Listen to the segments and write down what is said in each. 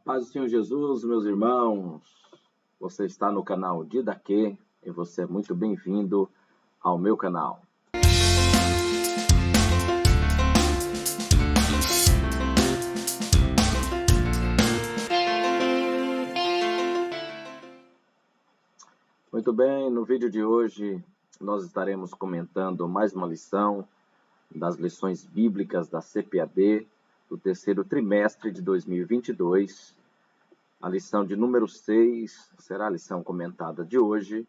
Paz do Senhor Jesus, meus irmãos. Você está no canal Didaquê e você é muito bem-vindo ao meu canal. Muito bem, no vídeo de hoje nós estaremos comentando mais uma lição das lições bíblicas da CPAD do terceiro trimestre de 2022. A lição de número 6 será a lição comentada de hoje.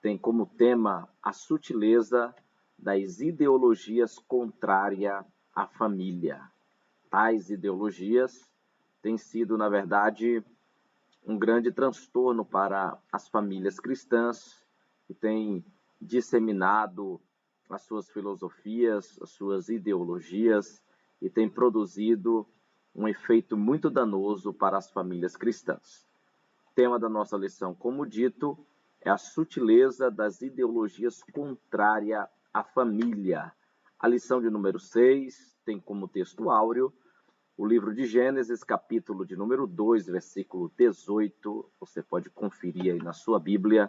Tem como tema a sutileza das ideologias contrárias à família. Tais ideologias têm sido, na verdade, um grande transtorno para as famílias cristãs, que têm disseminado as suas filosofias, as suas ideologias, e têm produzido um efeito muito danoso para as famílias cristãs. O tema da nossa lição, como dito, é a sutileza das ideologias contrárias à família. A lição de número 6 tem como texto áureo o livro de Gênesis, capítulo de número 2, versículo 18. Você pode conferir aí na sua Bíblia.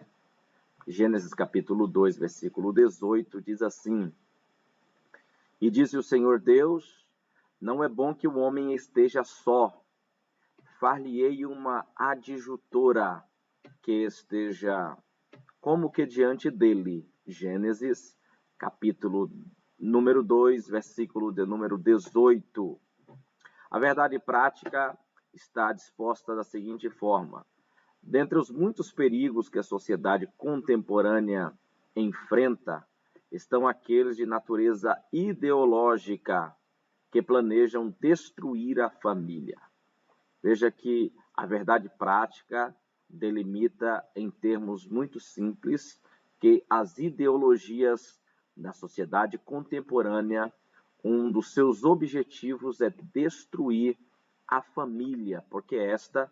Gênesis, capítulo 2, versículo 18, diz assim: E disse o Senhor Deus, não é bom que o homem esteja só. Far-lhe-ei uma adjutora que esteja como que diante dele. Gênesis, capítulo número 2, versículo de número 18. A verdade prática está disposta da seguinte forma: dentre os muitos perigos que a sociedade contemporânea enfrenta, estão aqueles de natureza ideológica que planejam destruir a família. Veja que a verdade prática delimita em termos muito simples que as ideologias da sociedade contemporânea, um dos seus objetivos é destruir a família, porque esta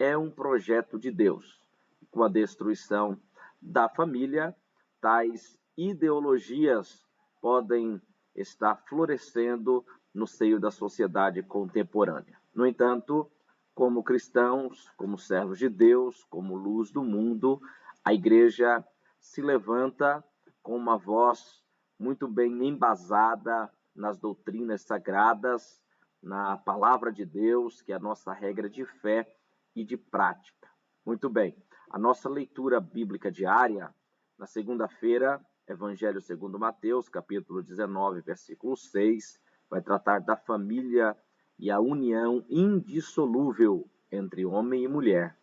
é um projeto de Deus. Com a destruição da família, tais ideologias podem estar florescendo no seio da sociedade contemporânea. No entanto, como cristãos, como servos de Deus, como luz do mundo, a igreja se levanta com uma voz muito bem embasada nas doutrinas sagradas, na palavra de Deus, que é a nossa regra de fé e de prática. Muito bem, a nossa leitura bíblica diária, na segunda-feira, Evangelho segundo Mateus, capítulo 19, versículo 6, vai tratar da família e a união indissolúvel entre homem e mulher.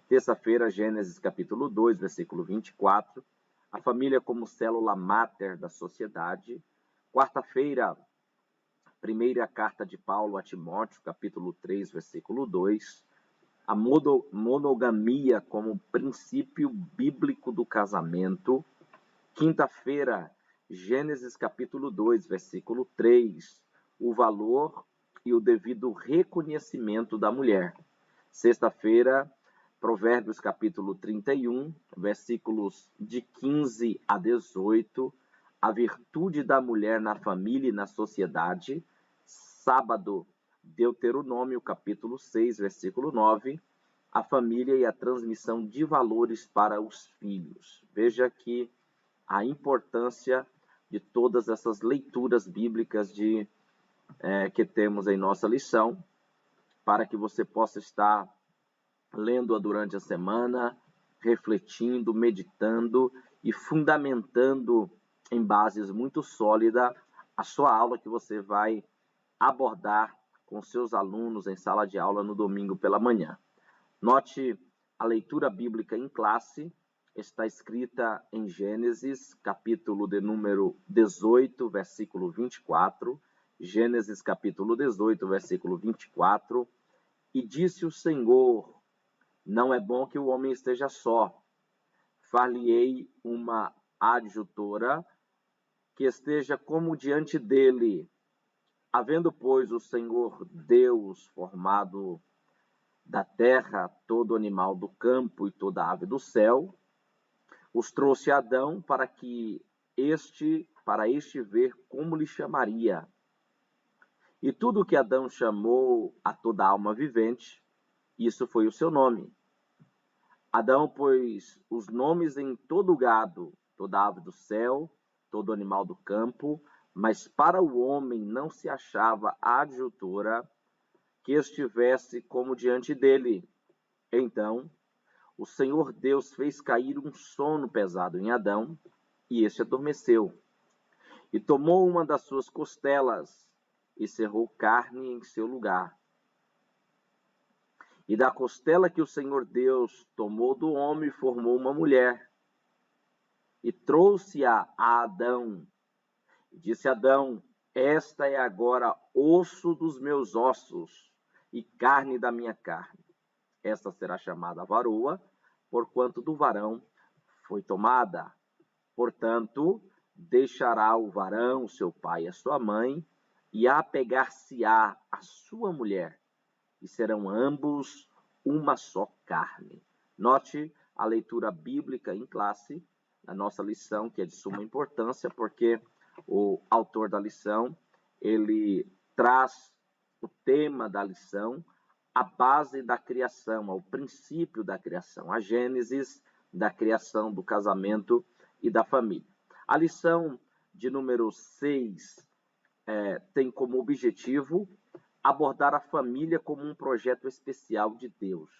Terça-feira, Gênesis capítulo 2, versículo 24, a família como célula máter da sociedade. Quarta-feira, primeira carta de Paulo a Timóteo, capítulo 3, versículo 2, a monogamia como princípio bíblico do casamento. Quinta-feira, Gênesis capítulo 2, versículo 3, o valor e o devido reconhecimento da mulher. Sexta-feira, Provérbios capítulo 31, versículos de 15 a 18, a virtude da mulher na família e na sociedade. Sábado, Deuteronômio capítulo 6, versículo 9, a família e a transmissão de valores para os filhos. Veja que a importância de todas essas leituras bíblicas que temos em nossa lição, para que você possa estar lendo-a durante a semana, refletindo, meditando e fundamentando em bases muito sólidas a sua aula que você vai abordar com seus alunos em sala de aula no domingo pela manhã. Note a leitura bíblica em classe, está escrita em Gênesis, capítulo de número 18, versículo 24. Gênesis, capítulo 18, versículo 24. E disse o Senhor, não é bom que o homem esteja só. Far-lhe-ei uma adjutora que esteja como diante dele. Havendo, pois, o Senhor Deus formado da terra todo animal do campo e toda ave do céu, os trouxe a Adão para este ver como lhe chamaria. E tudo que Adão chamou a toda alma vivente, Isso foi o seu nome. Adão pôs os nomes em todo gado, toda ave do céu, todo animal do campo, mas para o homem não se achava adjutora que estivesse como diante dele. Então, o Senhor Deus fez cair um sono pesado em Adão, e este adormeceu. E tomou uma das suas costelas, e cerrou carne em seu lugar. E da costela que o Senhor Deus tomou do homem, formou uma mulher, e trouxe-a a Adão. E disse Adão: esta é agora osso dos meus ossos, e carne da minha carne. Esta será chamada varoa, porquanto do varão foi tomada. Portanto, deixará o varão seu pai e a sua mãe, e apegar-se-á à sua mulher, e serão ambos uma só carne. Note a leitura bíblica em classe, a nossa lição, que é de suma importância, porque o autor da lição, ele traz o tema da lição, a base da criação, o princípio da criação, a gênesis da criação, do casamento e da família. A lição de número 6 tem como objetivo abordar a família como um projeto especial de Deus.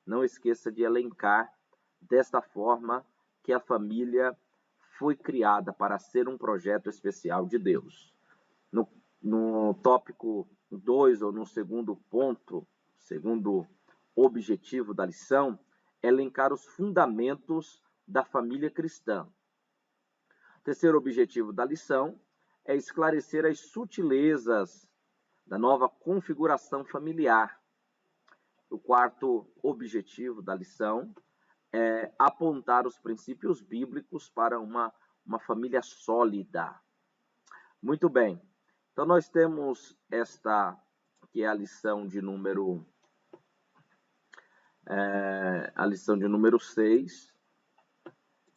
Não esqueça de elencar desta forma que a família foi criada para ser um projeto especial de Deus. No tópico 2, ou no segundo ponto, segundo objetivo da lição, elencar os fundamentos da família cristã. O terceiro objetivo da lição é esclarecer as sutilezas da nova configuração familiar. O quarto objetivo da lição é apontar os princípios bíblicos para uma família sólida. Muito bem. Então, nós temos esta, que é a lição de número 6.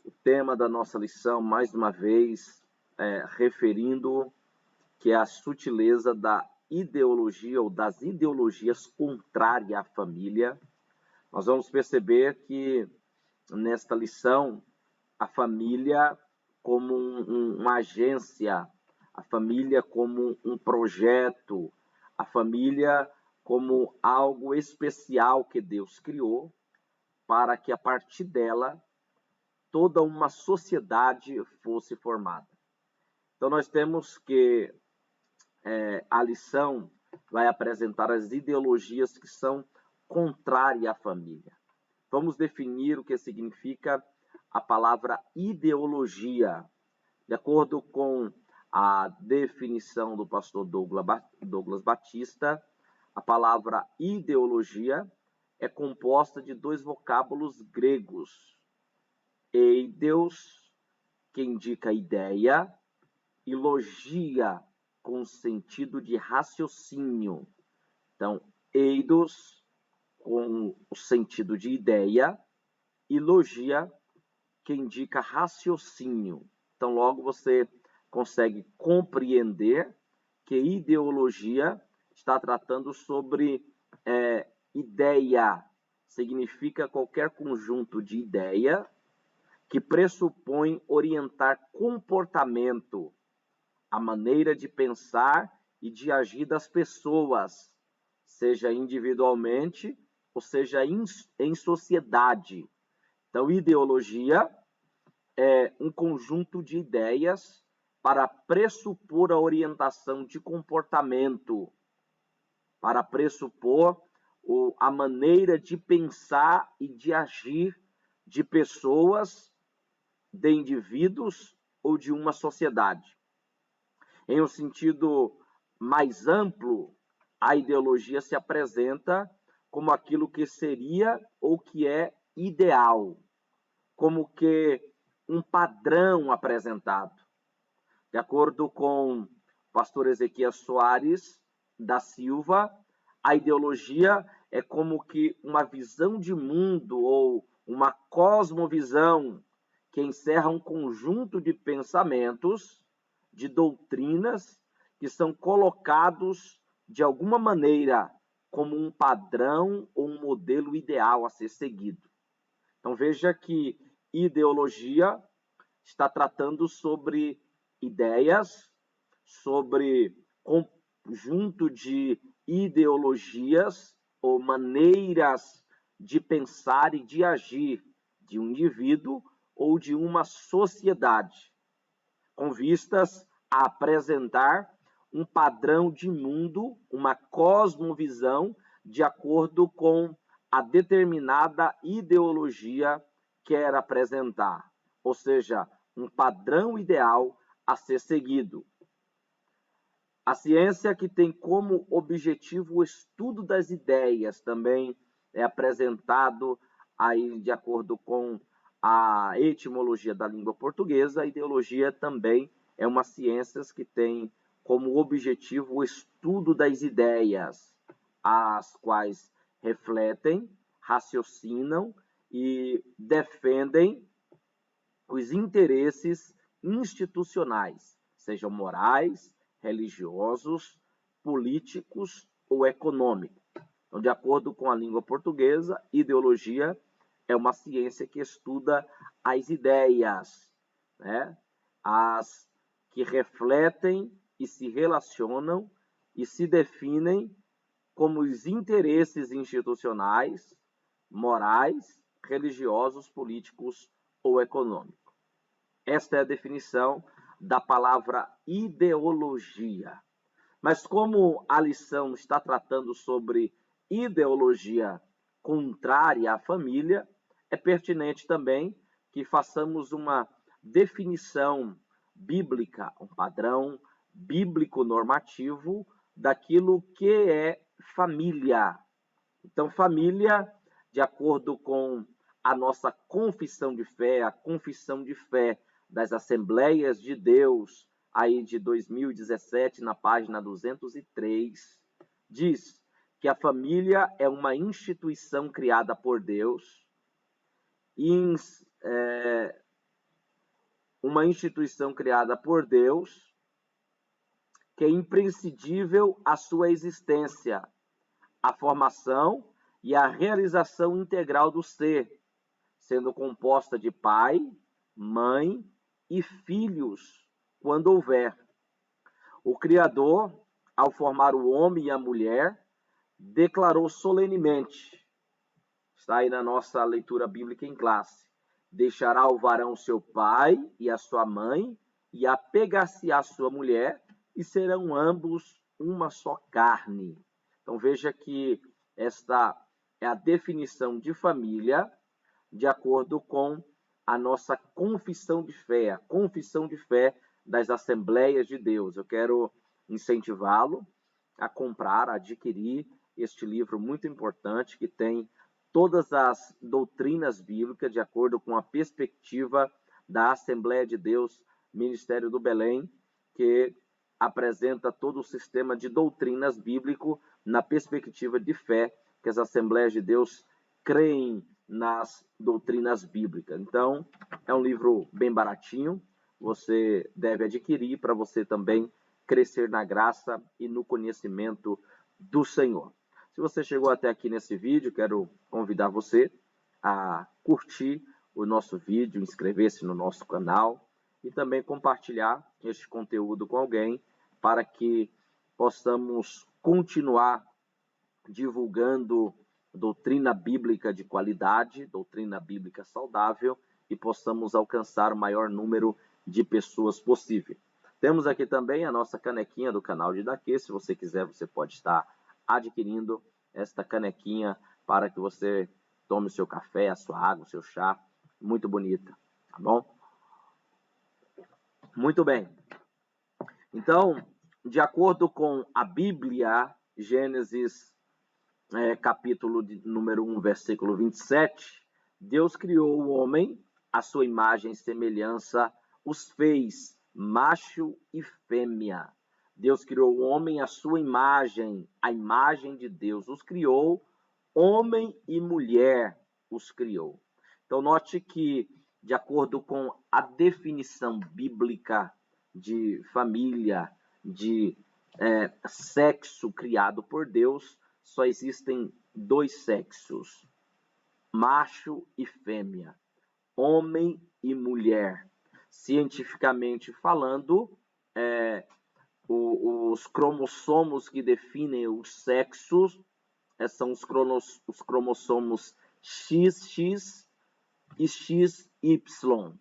O tema da nossa lição, mais uma vez, referindo que é a sutileza da ideologia ou das ideologias contrárias à família. Nós vamos perceber que nesta lição a família como uma agência, a família como um projeto, a família como algo especial que Deus criou para que a partir dela toda uma sociedade fosse formada. Então nós temos que a lição vai apresentar as ideologias que são contrárias à família. Vamos definir o que significa a palavra ideologia. De acordo com a definição do pastor Douglas Batista, a palavra ideologia é composta de dois vocábulos gregos. Eideos, que indica ideia, e logia, com sentido de raciocínio. Então, eidos, com o sentido de ideia, e logia, que indica raciocínio. Então, logo você consegue compreender que ideologia está tratando sobre ideia. Significa qualquer conjunto de ideia que pressupõe orientar comportamento, a maneira de pensar e de agir das pessoas, seja individualmente ou seja em sociedade. Então, ideologia é um conjunto de ideias para pressupor a orientação de comportamento, para pressupor a maneira de pensar e de agir de pessoas, de indivíduos ou de uma sociedade. Em um sentido mais amplo, a ideologia se apresenta como aquilo que seria ou que é ideal, como que um padrão apresentado. De acordo com o pastor Ezequias Soares da Silva, a ideologia é como que uma visão de mundo ou uma cosmovisão que encerra um conjunto de pensamentos, de doutrinas que são colocados de alguma maneira como um padrão ou um modelo ideal a ser seguido. Então veja que ideologia está tratando sobre ideias, sobre conjunto de ideologias ou maneiras de pensar e de agir de um indivíduo ou de uma sociedade, com vistas a apresentar um padrão de mundo, uma cosmovisão de acordo com a determinada ideologia quer apresentar, ou seja, um padrão ideal a ser seguido. A ciência que tem como objetivo o estudo das ideias também é apresentado aí de acordo com a etimologia da língua portuguesa. A ideologia também é uma ciência que tem como objetivo o estudo das ideias, as quais refletem, raciocinam e defendem os interesses institucionais, sejam morais, religiosos, políticos ou econômicos. Então, de acordo com a língua portuguesa, ideologia é uma ciência que estuda as ideias, né? As que refletem e se relacionam e se definem como os interesses institucionais, morais, religiosos, políticos ou econômicos. Esta é a definição da palavra ideologia. Mas como a lição está tratando sobre ideologia contrária à família, é pertinente também que façamos uma definição bíblica, um padrão bíblico normativo daquilo que é família. Então, família, de acordo com a nossa confissão de fé, a confissão de fé das Assembleias de Deus, aí de 2017, na página 203, diz que a família é uma instituição criada por Deus, uma instituição criada por Deus, que é imprescindível à sua existência, a formação e a realização integral do ser, sendo composta de pai, mãe e filhos, quando houver. O Criador, ao formar o homem e a mulher, declarou solenemente, está aí na nossa leitura bíblica em classe, deixará o varão seu pai e a sua mãe, e apegar-se à sua mulher, e serão ambos uma só carne. Então veja que esta é a definição de família de acordo com a nossa confissão de fé, a confissão de fé das Assembleias de Deus. Eu quero incentivá-lo a comprar, a adquirir este livro muito importante que tem todas as doutrinas bíblicas de acordo com a perspectiva da Assembleia de Deus, Ministério do Belém, que apresenta todo o sistema de doutrinas bíblico na perspectiva de fé que as Assembleias de Deus creem nas doutrinas bíblicas. Então, é um livro bem baratinho, você deve adquirir para você também crescer na graça e no conhecimento do Senhor. Se você chegou até aqui nesse vídeo, quero convidar você a curtir o nosso vídeo, inscrever-se no nosso canal e também compartilhar este conteúdo com alguém para que possamos continuar divulgando doutrina bíblica de qualidade, doutrina bíblica saudável e possamos alcançar o maior número de pessoas possível. Temos aqui também a nossa canequinha do canal de Daqui. Se você quiser, você pode estar adquirindo esta canequinha para que você tome o seu café, a sua água, o seu chá. Muito bonita, tá bom? Muito bem. Então, de acordo com a Bíblia, Gênesis capítulo número 1, versículo 27, Deus criou o homem, à sua imagem e semelhança, os fez, macho e fêmea. Deus criou o homem à sua imagem, a imagem de Deus os criou, homem e mulher os criou. Então, note que, de acordo com a definição bíblica de família, de sexo criado por Deus, só existem dois sexos, macho e fêmea, homem e mulher. Cientificamente falando, os cromossomos que definem os sexos são os cromossomos XX e XY.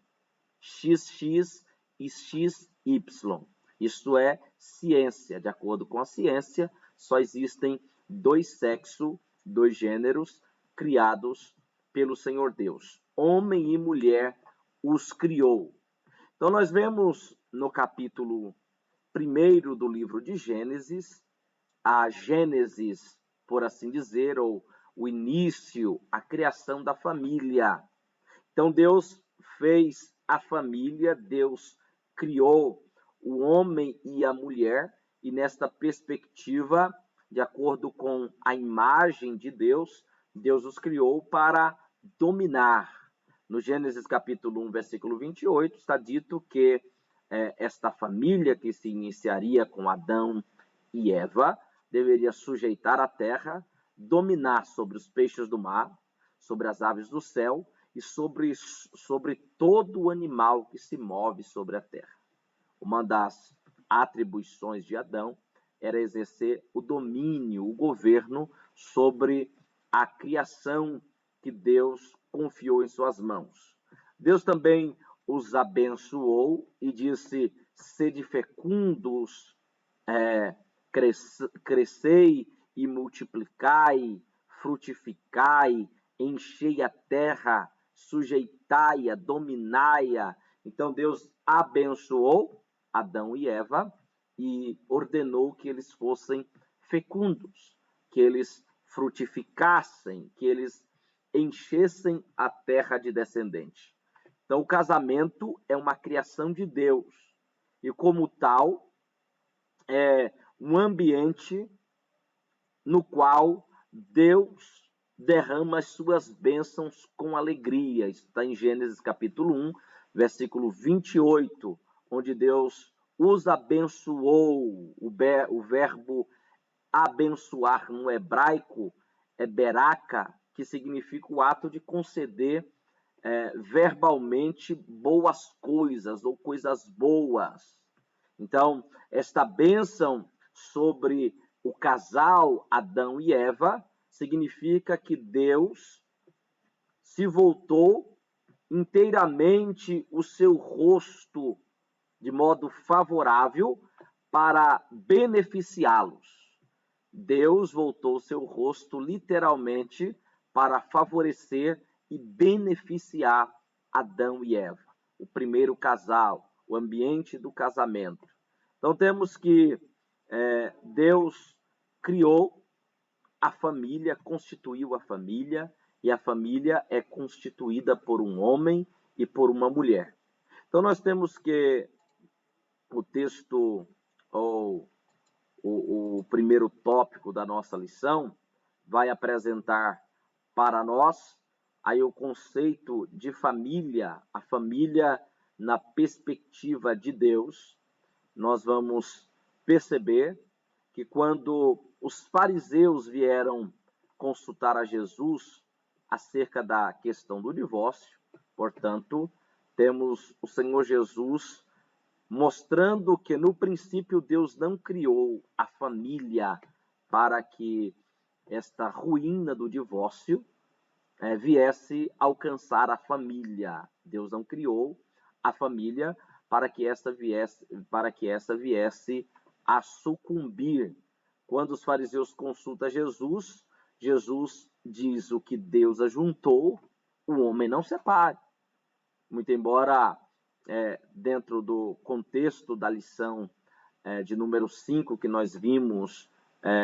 XX e XY. Isto é ciência. De acordo com a ciência, só existem dois sexos, dois gêneros criados pelo Senhor Deus. Homem e mulher os criou. Então nós vemos no capítulo 1 do livro de Gênesis, a Gênesis, por assim dizer, ou o início, a criação da família. Então Deus fez a família, Deus criou o homem e a mulher, e nesta perspectiva, de acordo com a imagem de Deus, Deus os criou para dominar. No Gênesis capítulo 1, versículo 28, está dito que esta família que se iniciaria com Adão e Eva deveria sujeitar a terra, dominar sobre os peixes do mar, sobre as aves do céu e sobre todo o animal que se move sobre a terra. Uma das atribuições de Adão era exercer o domínio, o governo sobre a criação que Deus confiou em suas mãos. Deus também os abençoou e disse: sede fecundos, crescei e multiplicai, frutificai, enchei a terra, sujeitai-a, dominai-a. Então Deus abençoou Adão e Eva e ordenou que eles fossem fecundos, que eles frutificassem, que eles enchessem a terra de descendente. Então o casamento é uma criação de Deus e, como tal, é um ambiente no qual Deus derrama as suas bênçãos com alegria. Isso está em Gênesis capítulo 1, versículo 28, onde Deus os abençoou. O verbo abençoar no hebraico é beraca, que significa o ato de conceder verbalmente boas coisas ou coisas boas. Então, esta bênção sobre o casal Adão e Eva significa que Deus se voltou inteiramente o seu rosto de modo favorável para beneficiá-los. Deus voltou o seu rosto literalmente para favorecer e beneficiar Adão e Eva, o primeiro casal, o ambiente do casamento. Então temos que Deus criou a família, constituiu a família, e a família é constituída por um homem e por uma mulher. Então nós temos que o texto, ou o primeiro tópico da nossa lição, vai apresentar para nós aí o conceito de família, a família na perspectiva de Deus. Nós vamos perceber que quando os fariseus vieram consultar a Jesus acerca da questão do divórcio, portanto, temos o Senhor Jesus mostrando que no princípio Deus não criou a família para que esta ruína do divórcio viesse alcançar a família. Deus não criou a família para que essa viesse a sucumbir. Quando os fariseus consultam Jesus, Jesus diz: o que Deus ajuntou, o homem não separe. Muito embora dentro do contexto da lição de número 5 que nós vimos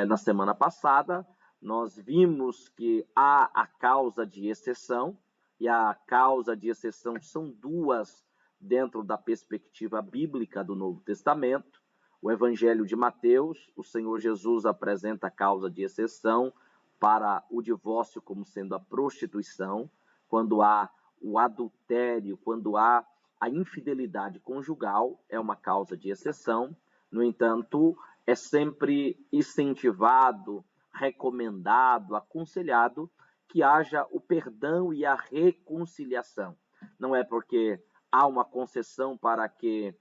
na semana passada, nós vimos que há a causa de exceção, e a causa de exceção são duas dentro da perspectiva bíblica do Novo Testamento. O Evangelho de Mateus, o Senhor Jesus apresenta a causa de exceção para o divórcio como sendo a prostituição, quando há o adultério, quando há a infidelidade conjugal, é uma causa de exceção. No entanto, é sempre incentivado, recomendado, aconselhado que haja o perdão e a reconciliação. Não é porque há uma concessão para que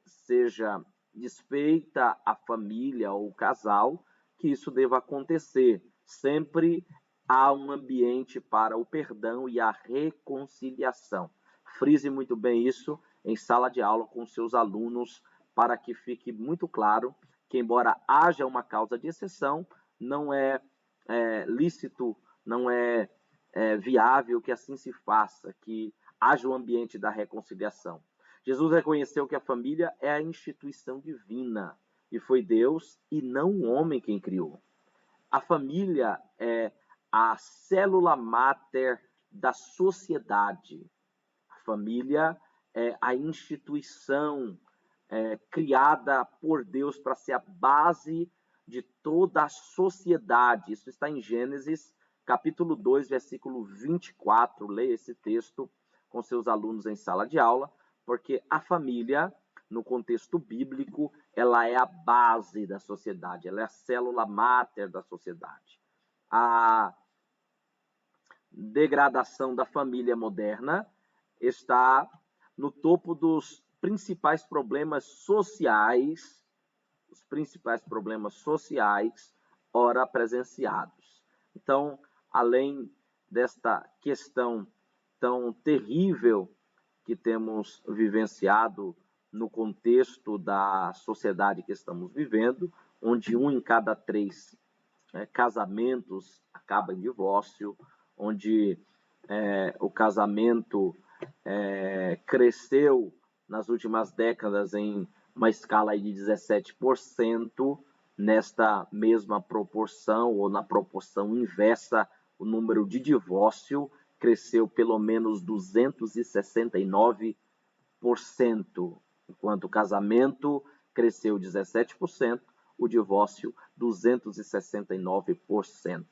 seja desfeita a família ou o casal que isso deva acontecer. Sempre há um ambiente para o perdão e a reconciliação. Frise muito bem isso em sala de aula com seus alunos, para que fique muito claro que, embora haja uma causa de exceção, não é lícito, não é viável que assim se faça, que haja o ambiente da reconciliação. Jesus reconheceu que a família é a instituição divina, e foi Deus e não o homem quem criou. A família é a célula máter da sociedade. A família é a instituição criada por Deus para ser a base de toda a sociedade. Isso está em Gênesis, capítulo 2, versículo 24. Leia esse texto com seus alunos em sala de aula, porque a família, no contexto bíblico, ela é a base da sociedade, ela é a célula máter da sociedade. A degradação da família moderna está no topo dos principais problemas sociais, ora presenciados. Então, além desta questão tão terrível que temos vivenciado no contexto da sociedade que estamos vivendo, onde 1 em cada 3 casamentos acaba em divórcio, onde o casamento cresceu nas últimas décadas em uma escala de 17%, nesta mesma proporção, ou na proporção inversa, o número de divórcio cresceu pelo menos 269%, enquanto o casamento cresceu 17%, o divórcio 269%.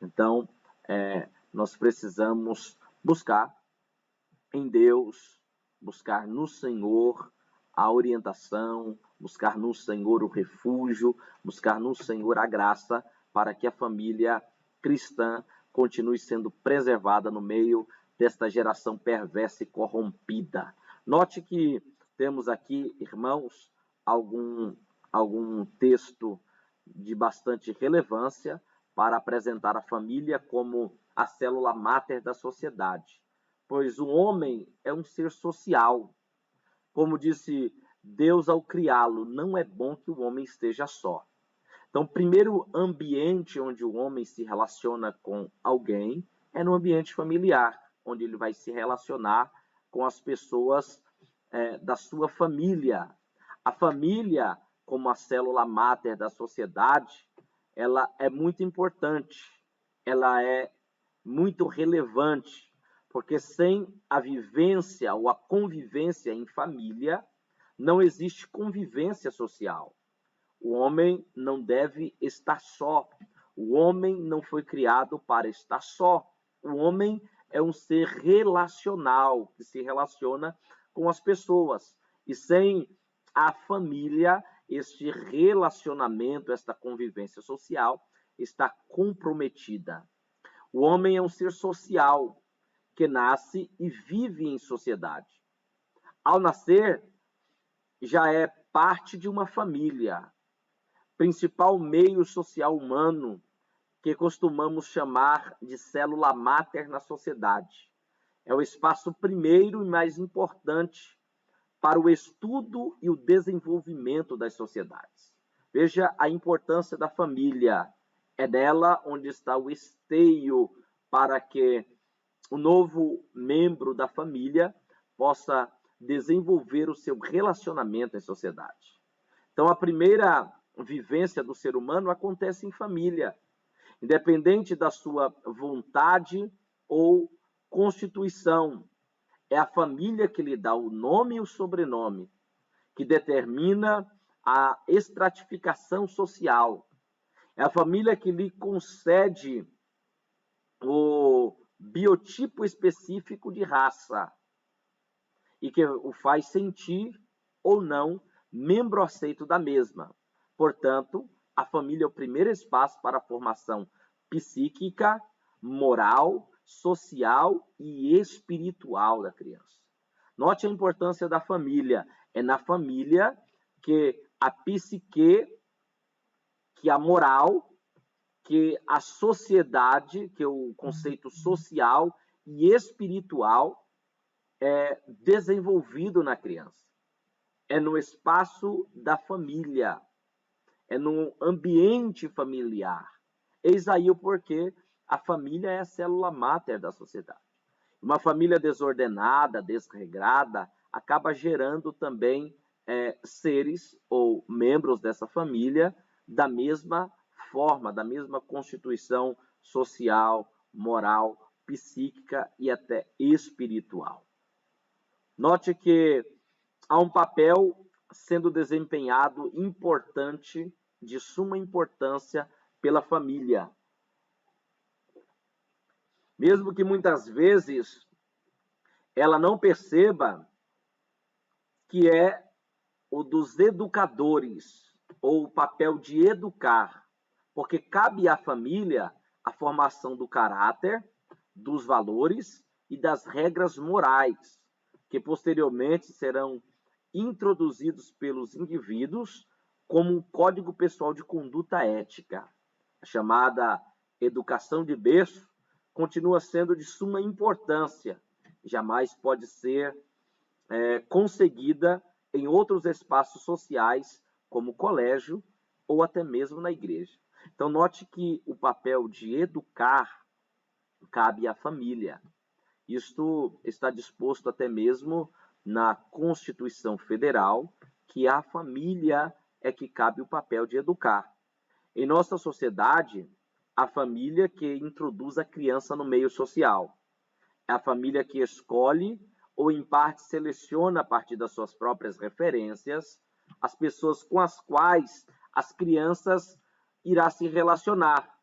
Então, nós precisamos buscar em Deus, buscar no Senhor a orientação, buscar no Senhor o refúgio, buscar no Senhor a graça para que a família cristã continue sendo preservada no meio desta geração perversa e corrompida. Note que temos aqui, irmãos, algum texto de bastante relevância para apresentar a família como a célula máter da sociedade, pois o homem é um ser social. Como disse Deus ao criá-lo, não é bom que o homem esteja só. Então, o primeiro ambiente onde o homem se relaciona com alguém é no ambiente familiar, onde ele vai se relacionar com as pessoas da sua família. A família, como a célula máter da sociedade, ela é muito importante, ela é muito relevante, porque sem a vivência ou a convivência em família, não existe convivência social. O homem não deve estar só. O homem não foi criado para estar só. O homem é um ser relacional, que se relaciona com as pessoas. E sem a família, este relacionamento, esta convivência social, está comprometida. O homem é um ser social, que nasce e vive em sociedade. Ao nascer, já é parte de uma família, principal meio social humano, que costumamos chamar de célula máter na sociedade. É o espaço primeiro e mais importante para o estudo e o desenvolvimento das sociedades. Veja a importância da família. É nela onde está o esteio para que o novo membro da família possa desenvolver o seu relacionamento em sociedade. Então, a primeira vivência do ser humano acontece em família, independente da sua vontade ou constituição. É a família que lhe dá o nome e o sobrenome, que determina a estratificação social. É a família que lhe concede o biotipo específico de raça e que o faz sentir ou não membro aceito da mesma. Portanto, a família é o primeiro espaço para a formação psíquica, moral, social e espiritual da criança. Note a importância da família. É na família que a psique, que a moral, que a sociedade, que é o conceito social e espiritual é desenvolvido na criança. É no espaço da família, é no ambiente familiar. Eis aí o porquê a família é a célula máter da sociedade. Uma família desordenada, desregrada, acaba gerando também seres ou membros dessa família da mesma forma, da mesma constituição social, moral, psíquica e até espiritual. Note que há um papel sendo desempenhado importante, de suma importância pela família. Mesmo que muitas vezes ela não perceba que é o dos educadores, ou o papel de educar, porque cabe à família a formação do caráter, dos valores e das regras morais, que posteriormente serão introduzidos pelos indivíduos como um código pessoal de conduta ética. A chamada educação de berço continua sendo de suma importância, jamais pode ser conseguida em outros espaços sociais, como o colégio ou até mesmo na igreja. Então, note que o papel de educar cabe à família. Isto está disposto até mesmo na Constituição Federal, que a família é que cabe o papel de educar. Em nossa sociedade, a família que introduz a criança no meio social. É a família que escolhe ou, em parte, seleciona a partir das suas próprias referências as pessoas com as quais as crianças irá se relacionar,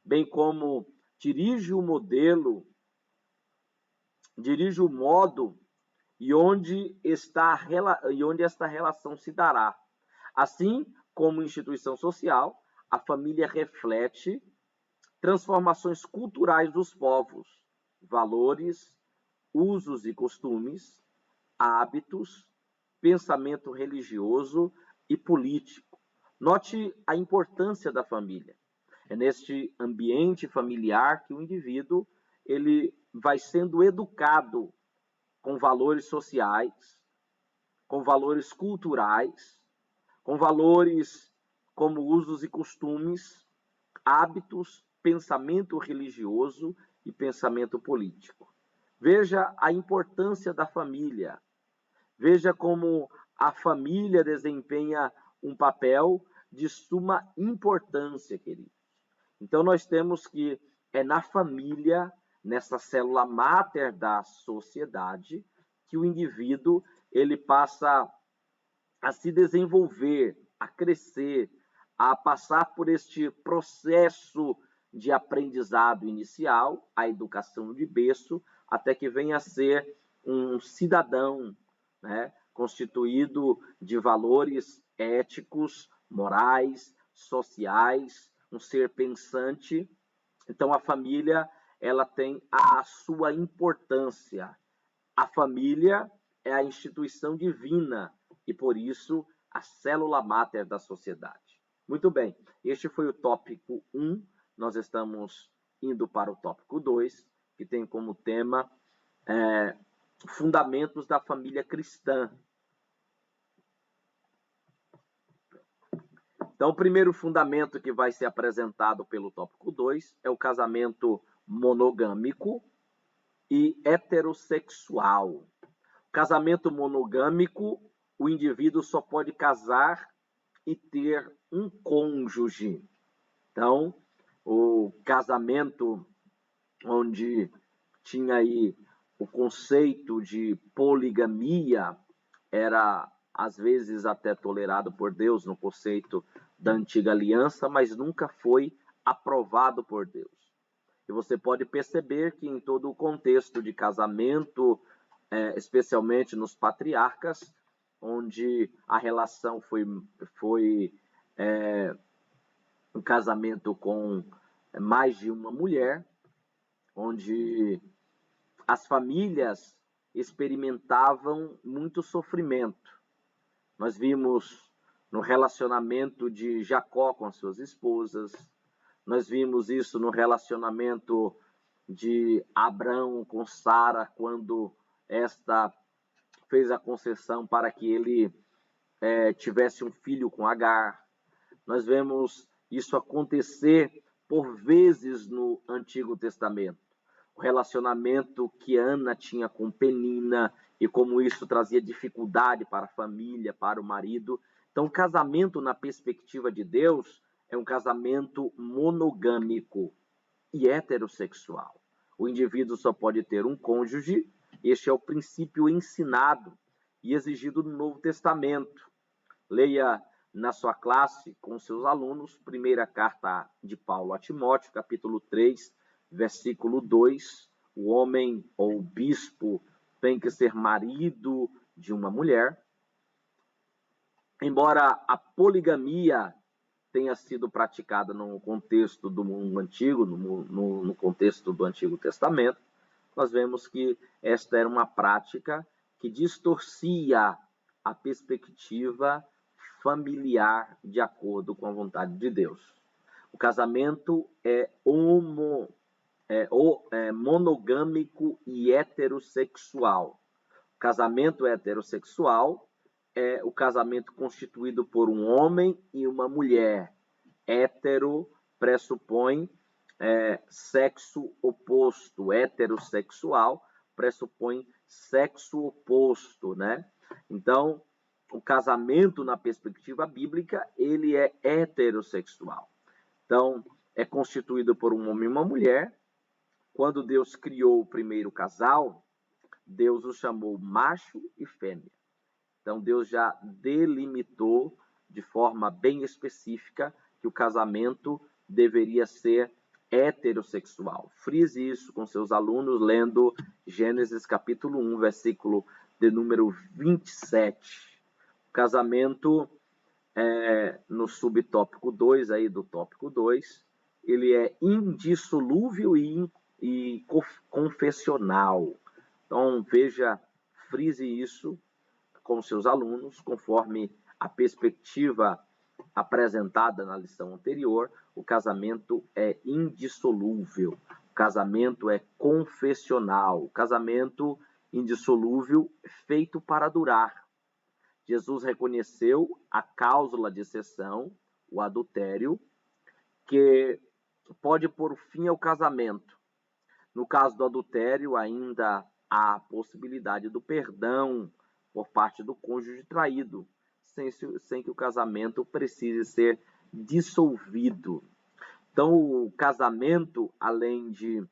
bem como dirige o modelo, dirige o modo e onde esta relação se dará. Assim como instituição social, a família reflete transformações culturais dos povos, valores, usos e costumes, hábitos, pensamento religioso e político. Note a importância da família. É neste ambiente familiar que o indivíduo ele vai sendo educado com valores sociais, com valores culturais, com valores como usos e costumes, hábitos, pensamento religioso e pensamento político. Veja a importância da família. Veja como a família desempenha um papel de suma importância, queridos. Então, nós temos que é na família, nessa célula máter da sociedade, que o indivíduo ele passa a se desenvolver, a crescer, a passar por este processo de aprendizado inicial, a educação de berço, até que venha a ser um cidadão, né, constituído de valores éticos, morais, sociais, um ser pensante. Então, a família ela tem a sua importância. A família é a instituição divina e, por isso, a célula máter da sociedade. Muito bem, este foi o tópico 1. Nós estamos indo para o tópico 2, que tem como tema fundamentos da família cristã. Então, o primeiro fundamento que vai ser apresentado pelo tópico 2 é o casamento monogâmico e heterossexual. Casamento monogâmico, o indivíduo só pode casar e ter um cônjuge. Então, o casamento onde tinha aí o conceito de poligamia era às vezes até tolerado por Deus no conceito da antiga aliança, mas nunca foi aprovado por Deus. E você pode perceber que em todo o contexto de casamento, especialmente nos patriarcas, onde a relação foi um casamento com mais de uma mulher, onde as famílias experimentavam muito sofrimento. Nós vimos no relacionamento de Jacó com as suas esposas, nós vimos isso no relacionamento de Abrão com Sara, quando esta fez a concessão para que ele tivesse um filho com Agar. Nós vemos isso acontecer por vezes no Antigo Testamento. O relacionamento que Ana tinha com Penina e como isso trazia dificuldade para a família, para o marido. Então, o casamento, na perspectiva de Deus, é um casamento monogâmico e heterossexual. O indivíduo só pode ter um cônjuge. Este é o princípio ensinado e exigido no Novo Testamento. Leia na sua classe com seus alunos, primeira carta de Paulo a Timóteo, capítulo 3, versículo 2. O homem ou o bispo tem que ser marido de uma mulher. Embora a poligamia tenha sido praticada no contexto do mundo antigo, no contexto do Antigo Testamento, nós vemos que esta era uma prática que distorcia a perspectiva familiar de acordo com a vontade de Deus. O casamento é monogâmico e heterossexual. O casamento heterossexual é o casamento constituído por um homem e uma mulher. Hétero pressupõe sexo oposto. Heterossexual pressupõe sexo oposto, né? Então, o casamento, na perspectiva bíblica, ele é heterossexual. Então, é constituído por um homem e uma mulher. Quando Deus criou o primeiro casal, Deus os chamou macho e fêmea. Então, Deus já delimitou de forma bem específica que o casamento deveria ser heterossexual. Frise isso com seus alunos lendo Gênesis capítulo 1, versículo de número 27. O casamento, no subtópico 2, aí do tópico 2, ele é indissolúvel e confessional. Então, veja, frise isso com seus alunos, conforme a perspectiva apresentada na lição anterior. O casamento é indissolúvel, o casamento é confessional, o casamento indissolúvel é feito para durar. Jesus reconheceu a cláusula de exceção, o adultério, que pode pôr fim ao casamento. No caso do adultério, ainda há a possibilidade do perdão por parte do cônjuge traído, sem que o casamento precise ser dissolvido. Então, o casamento, além de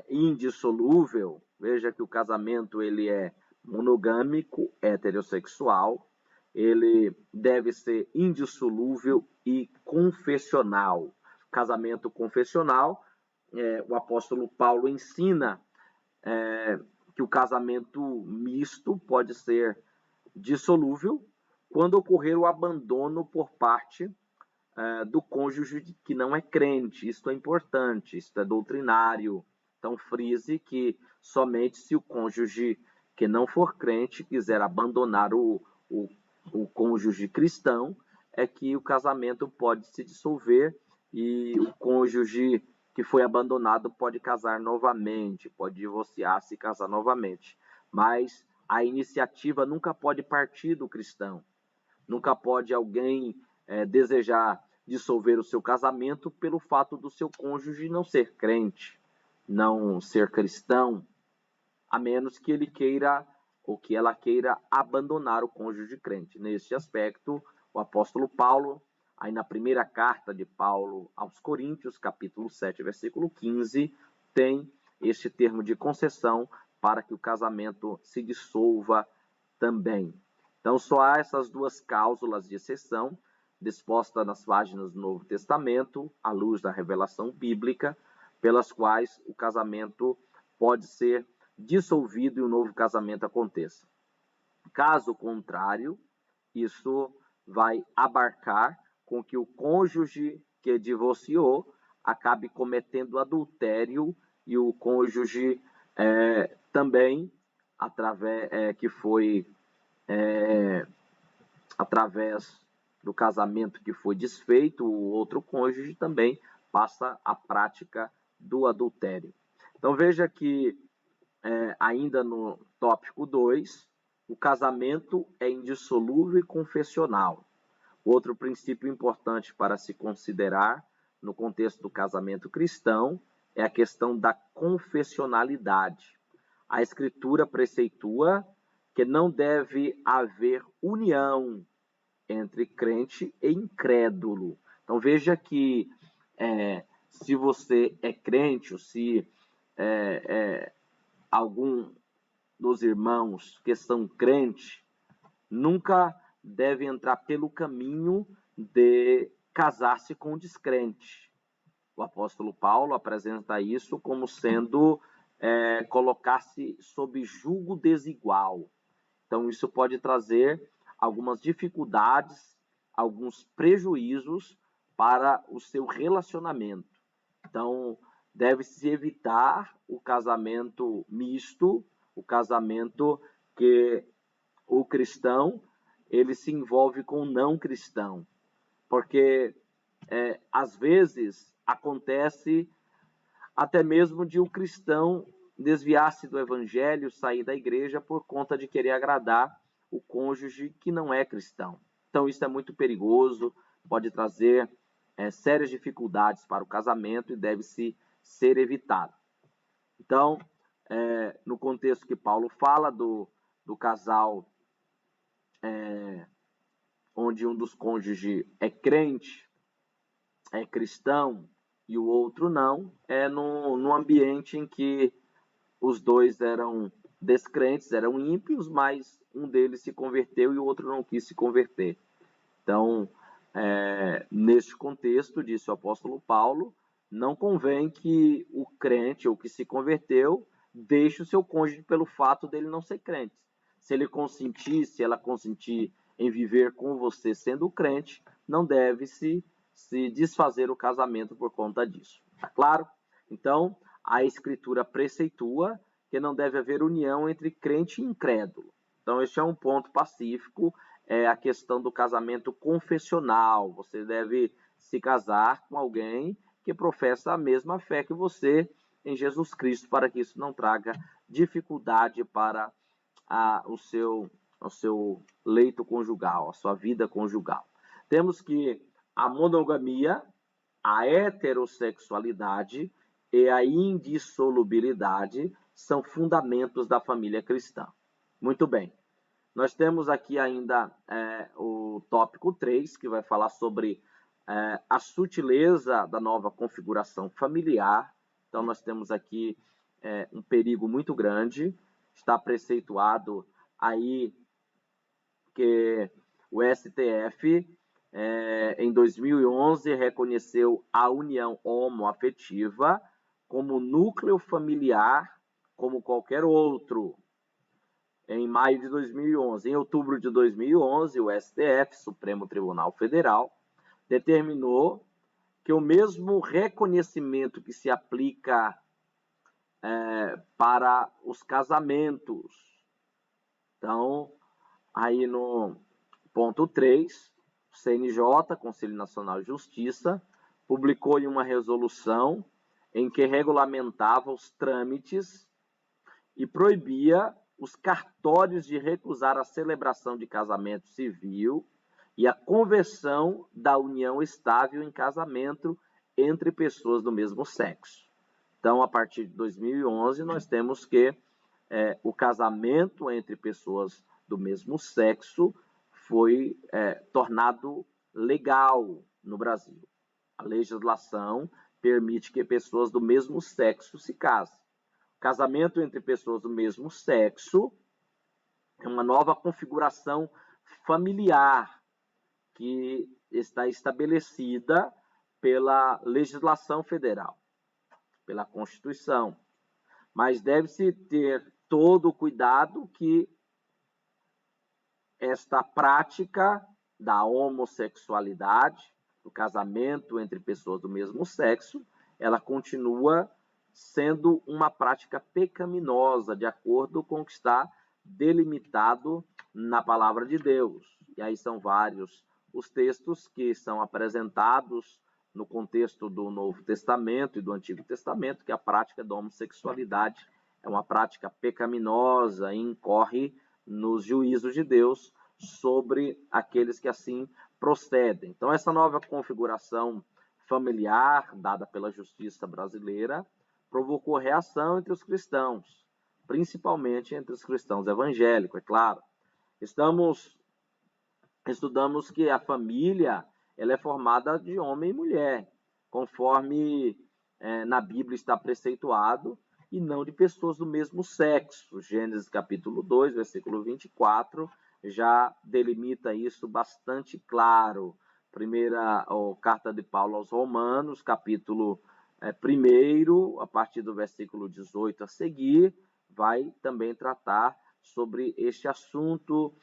indissolúvel, veja que o casamento ele é monogâmico, heterossexual, ele deve ser indissolúvel e confessional. Casamento confessional, o apóstolo Paulo ensina que o casamento misto pode ser dissolúvel quando ocorrer o abandono por parte do cônjuge que não é crente. Isto é importante, isto é doutrinário. Então, frise que somente se o cônjuge que não for crente quiser abandonar o cônjuge cristão, é que o casamento pode se dissolver e o cônjuge que foi abandonado pode casar novamente, pode divorciar-se e casar novamente. Mas a iniciativa nunca pode partir do cristão. Nunca pode alguém desejar dissolver o seu casamento pelo fato do seu cônjuge não ser crente, não ser cristão, a menos que ele queira ou que ela queira abandonar o cônjuge crente. Neste aspecto, o apóstolo Paulo, aí na primeira carta de Paulo aos Coríntios, capítulo 7, versículo 15, tem este termo de concessão para que o casamento se dissolva também. Então, só há essas duas cláusulas de exceção dispostas nas páginas do Novo Testamento, à luz da revelação bíblica, pelas quais o casamento pode ser dissolvido e um novo casamento aconteça. Caso contrário, isso vai abarcar com que o cônjuge que divorciou acabe cometendo adultério e o cônjuge também, que foi através do casamento que foi desfeito, o outro cônjuge também passa a prática do adultério. Então veja que, ainda no tópico 2, o casamento é indissolúvel e confessional. Outro princípio importante para se considerar no contexto do casamento cristão é a questão da confessionalidade. A Escritura preceitua que não deve haver união entre crente e incrédulo. Então veja que se você é crente, ou se algum dos irmãos que são crentes, nunca deve entrar pelo caminho de casar-se com um descrente. O apóstolo Paulo apresenta isso como sendo colocar-se sob julgo desigual. Então isso pode trazer algumas dificuldades, alguns prejuízos para o seu relacionamento. Então, deve-se evitar o casamento misto, o casamento que o cristão ele se envolve com o não cristão. Porque, às vezes, acontece até mesmo de um cristão desviar-se do evangelho, sair da igreja por conta de querer agradar o cônjuge que não é cristão. Então isso é muito perigoso, pode trazer sérias dificuldades para o casamento e deve-se ser evitado. Então, no contexto que Paulo fala do casal onde um dos cônjuges é crente, é cristão, e o outro não, é no ambiente em que os dois eram descrentes, eram ímpios, mas um deles se converteu e o outro não quis se converter. Então, neste contexto, disse o apóstolo Paulo, não convém que o crente ou que se converteu deixe o seu cônjuge pelo fato dele não ser crente. Se ele consentir, se ela consentir em viver com você sendo crente, não deve se desfazer o casamento por conta disso. Tá claro? Então, a Escritura preceitua que não deve haver união entre crente e incrédulo. Então, este é um ponto pacífico, a questão do casamento confessional. Você deve se casar com alguém que professa a mesma fé que você em Jesus Cristo, para que isso não traga dificuldade para o seu leito conjugal, a sua vida conjugal. Temos que a monogamia, a heterossexualidade e a indissolubilidade são fundamentos da família cristã. Muito bem. Nós temos aqui ainda o tópico 3, que vai falar sobre a sutileza da nova configuração familiar. Então, nós temos aqui um perigo muito grande. Está preceituado aí que o STF, em 2011, reconheceu a união homoafetiva como núcleo familiar, como qualquer outro. Em maio de 2011, em outubro de 2011, o STF, Supremo Tribunal Federal, determinou que o mesmo reconhecimento que se aplica para os casamentos. Então, aí no ponto 3, o CNJ, Conselho Nacional de Justiça, publicou em uma resolução em que regulamentava os trâmites e proibia os cartórios de recusar a celebração de casamento civil e a conversão da união estável em casamento entre pessoas do mesmo sexo. Então, a partir de 2011, nós temos que o casamento entre pessoas do mesmo sexo foi tornado legal no Brasil. A legislação permite que pessoas do mesmo sexo se casem. O casamento entre pessoas do mesmo sexo é uma nova configuração familiar que está estabelecida pela legislação federal, pela Constituição. Mas deve-se ter todo o cuidado que esta prática da homossexualidade, do casamento entre pessoas do mesmo sexo, ela continua sendo uma prática pecaminosa, de acordo com o que está delimitado na palavra de Deus. E aí são vários os textos que são apresentados no contexto do Novo Testamento e do Antigo Testamento, que a prática da homossexualidade é uma prática pecaminosa e incorre nos juízos de Deus sobre aqueles que assim procedem. Então, essa nova configuração familiar dada pela justiça brasileira provocou reação entre os cristãos, principalmente entre os cristãos evangélicos, é claro. Estudamos que a família ela é formada de homem e mulher, conforme na Bíblia está preceituado, e não de pessoas do mesmo sexo. Gênesis capítulo 2, versículo 24, já delimita isso bastante claro. Primeira carta de Paulo aos Romanos, capítulo 1, a partir do versículo 18 a seguir, vai também tratar sobre este assunto,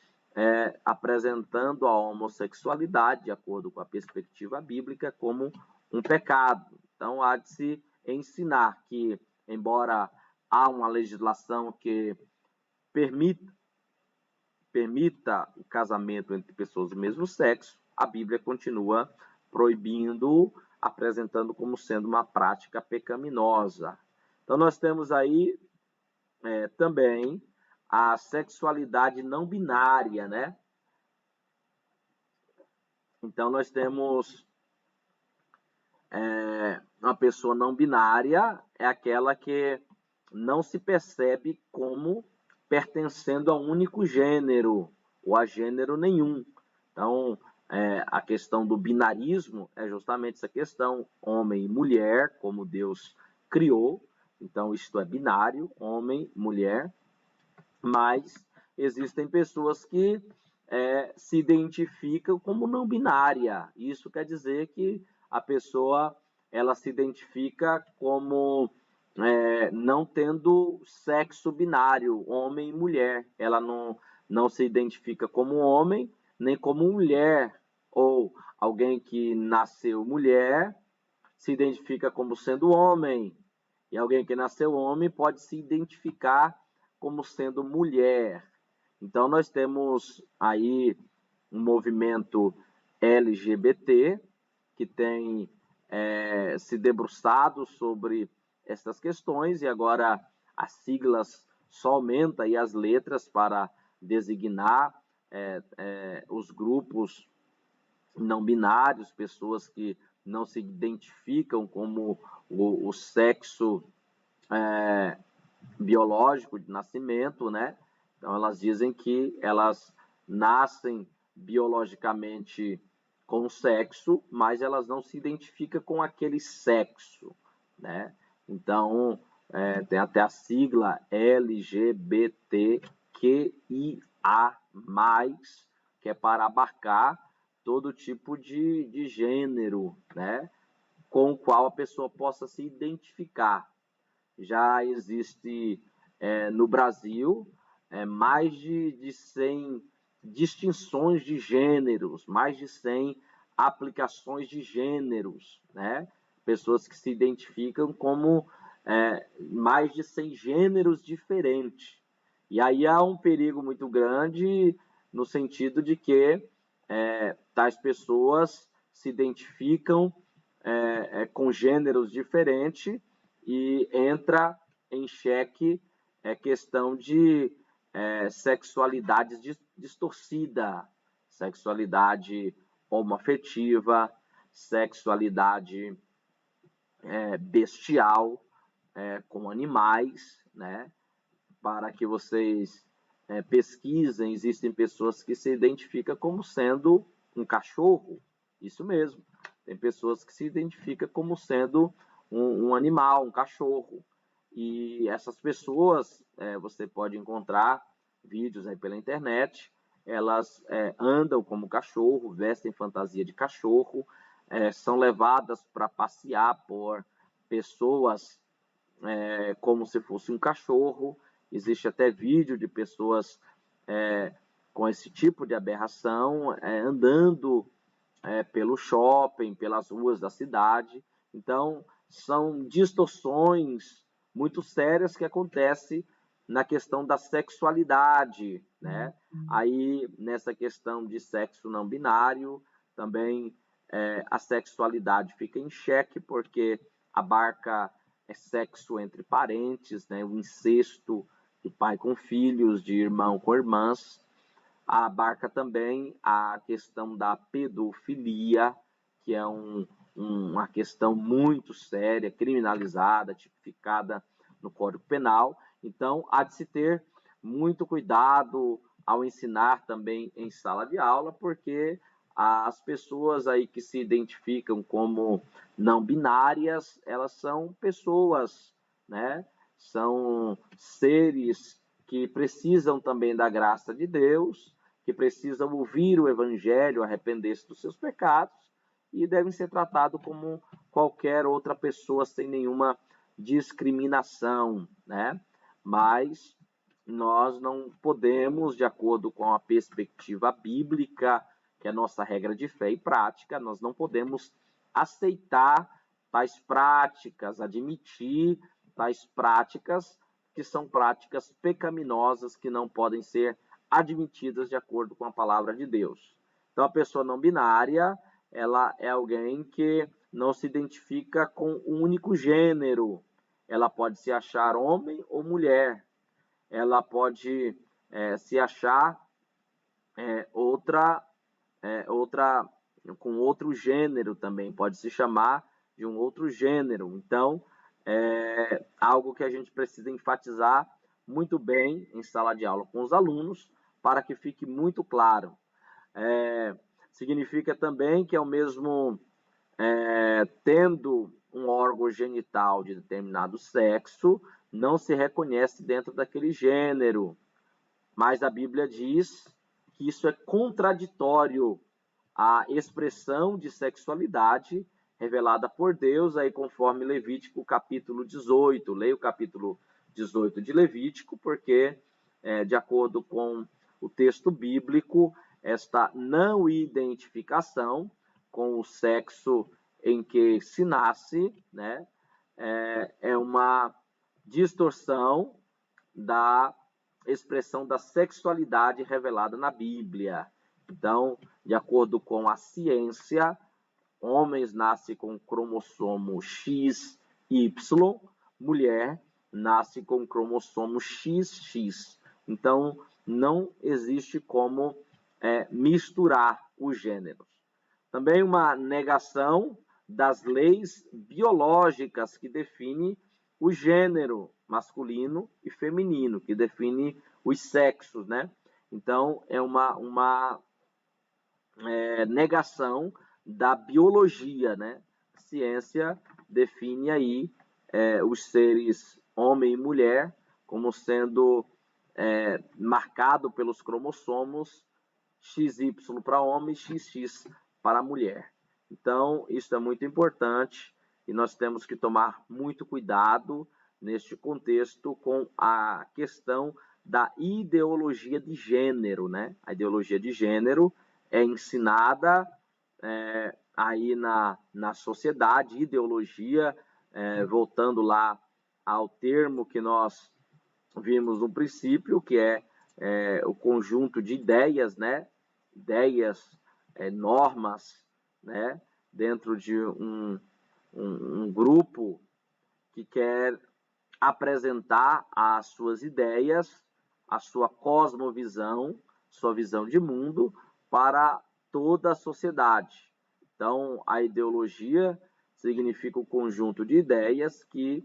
apresentando a homossexualidade, de acordo com a perspectiva bíblica, como um pecado. Então, há de se ensinar que, embora há uma legislação que permita o casamento entre pessoas do mesmo sexo, a Bíblia continua proibindo, apresentando como sendo uma prática pecaminosa. Então, nós temos aí também a sexualidade não binária, né? Então, nós temos uma pessoa não binária, é aquela que não se percebe como pertencendo a um único gênero ou a gênero nenhum. Então, a questão do binarismo é justamente essa questão, homem e mulher, como Deus criou. Então, isto é binário, homem, mulher. Mas existem pessoas que se identificam como não binária. Isso quer dizer que a pessoa ela se identifica como não tendo sexo binário, homem e mulher. Ela não se identifica como homem nem como mulher. Ou alguém que nasceu mulher se identifica como sendo homem. E alguém que nasceu homem pode se identificar como sendo mulher. Então, nós temos aí um movimento LGBT que tem se debruçado sobre essas questões, e agora as siglas só aumentam e as letras para designar os grupos não binários, pessoas que não se identificam como o sexo biológico de nascimento, né? Então, elas dizem que elas nascem biologicamente com sexo, mas elas não se identificam com aquele sexo, né? Então, tem até a sigla LGBTQIA+, que é para abarcar todo tipo de gênero, né? Com o qual a pessoa possa se identificar. Já existe no Brasil mais de 100 distinções de gêneros, mais de 100 aplicações de gêneros, né? Pessoas que se identificam como mais de 100 gêneros diferentes. E aí há um perigo muito grande no sentido de que tais pessoas se identificam com gêneros diferentes e entra em xeque questão de sexualidade distorcida, sexualidade homoafetiva, sexualidade bestial com animais, né? Para que vocês pesquisem, existem pessoas que se identificam como sendo um cachorro, isso mesmo. Tem pessoas que se identificam como sendo um animal, um cachorro. E essas pessoas, você pode encontrar vídeos aí pela internet, elas andam como cachorro, vestem fantasia de cachorro, são levadas para passear por pessoas como se fosse um cachorro. Existe até vídeo de pessoas com esse tipo de aberração, andando pelo shopping, pelas ruas da cidade. Então, são distorções muito sérias que acontecem na questão da sexualidade, né? Aí, nessa questão de sexo não binário, também a sexualidade fica em xeque, porque abarca sexo entre parentes, né? O incesto de pai com filhos, de irmão com irmãs. Abarca também a questão da pedofilia, que é uma questão muito séria, criminalizada, tipificada no Código Penal. Então, há de se ter muito cuidado ao ensinar também em sala de aula, porque as pessoas aí que se identificam como não binárias, elas são pessoas, né? São seres que precisam também da graça de Deus, que precisam ouvir o Evangelho, arrepender-se dos seus pecados e devem ser tratados como qualquer outra pessoa sem nenhuma discriminação, né? Mas nós não podemos, de acordo com a perspectiva bíblica, que é a nossa regra de fé e prática, nós não podemos aceitar tais práticas, admitir tais práticas que são práticas pecaminosas que não podem ser admitidas de acordo com a palavra de Deus. Então, a pessoa não binária, ela é alguém que não se identifica com um único gênero. Ela pode se achar homem ou mulher. Ela pode se achar outra com outro gênero também. Pode se chamar de um outro gênero. Então, é algo que a gente precisa enfatizar muito bem em sala de aula com os alunos, para que fique muito claro. Significa também que, ao mesmo tendo um órgão genital de determinado sexo, não se reconhece dentro daquele gênero. Mas a Bíblia diz que isso é contraditório à expressão de sexualidade revelada por Deus, aí conforme Levítico capítulo 18. Leia o capítulo 18 de Levítico, porque, de acordo com o texto bíblico, esta não identificação com o sexo em que se nasce, né, é uma distorção da expressão da sexualidade revelada na Bíblia. Então, de acordo com a ciência, homens nascem com cromossomo X, Y, mulher nasce com cromossomo XX. Então, não existe como misturar os gêneros. Também uma negação das leis biológicas que definem o gênero masculino e feminino, que define os sexos, né? Então, é uma negação da biologia, né? A ciência define aí os seres homem e mulher como sendo marcado pelos cromossomos XY para homem e XX para a mulher. Então, isso é muito importante e nós temos que tomar muito cuidado neste contexto com a questão da ideologia de gênero, né? A ideologia de gênero é ensinada aí na sociedade, ideologia, voltando lá ao termo que nós vimos no princípio, que é o conjunto de ideias, né? Ideias, normas, né? Dentro de um grupo que quer apresentar as suas ideias, a sua cosmovisão, sua visão de mundo para toda a sociedade. Então, a ideologia significa o conjunto de ideias que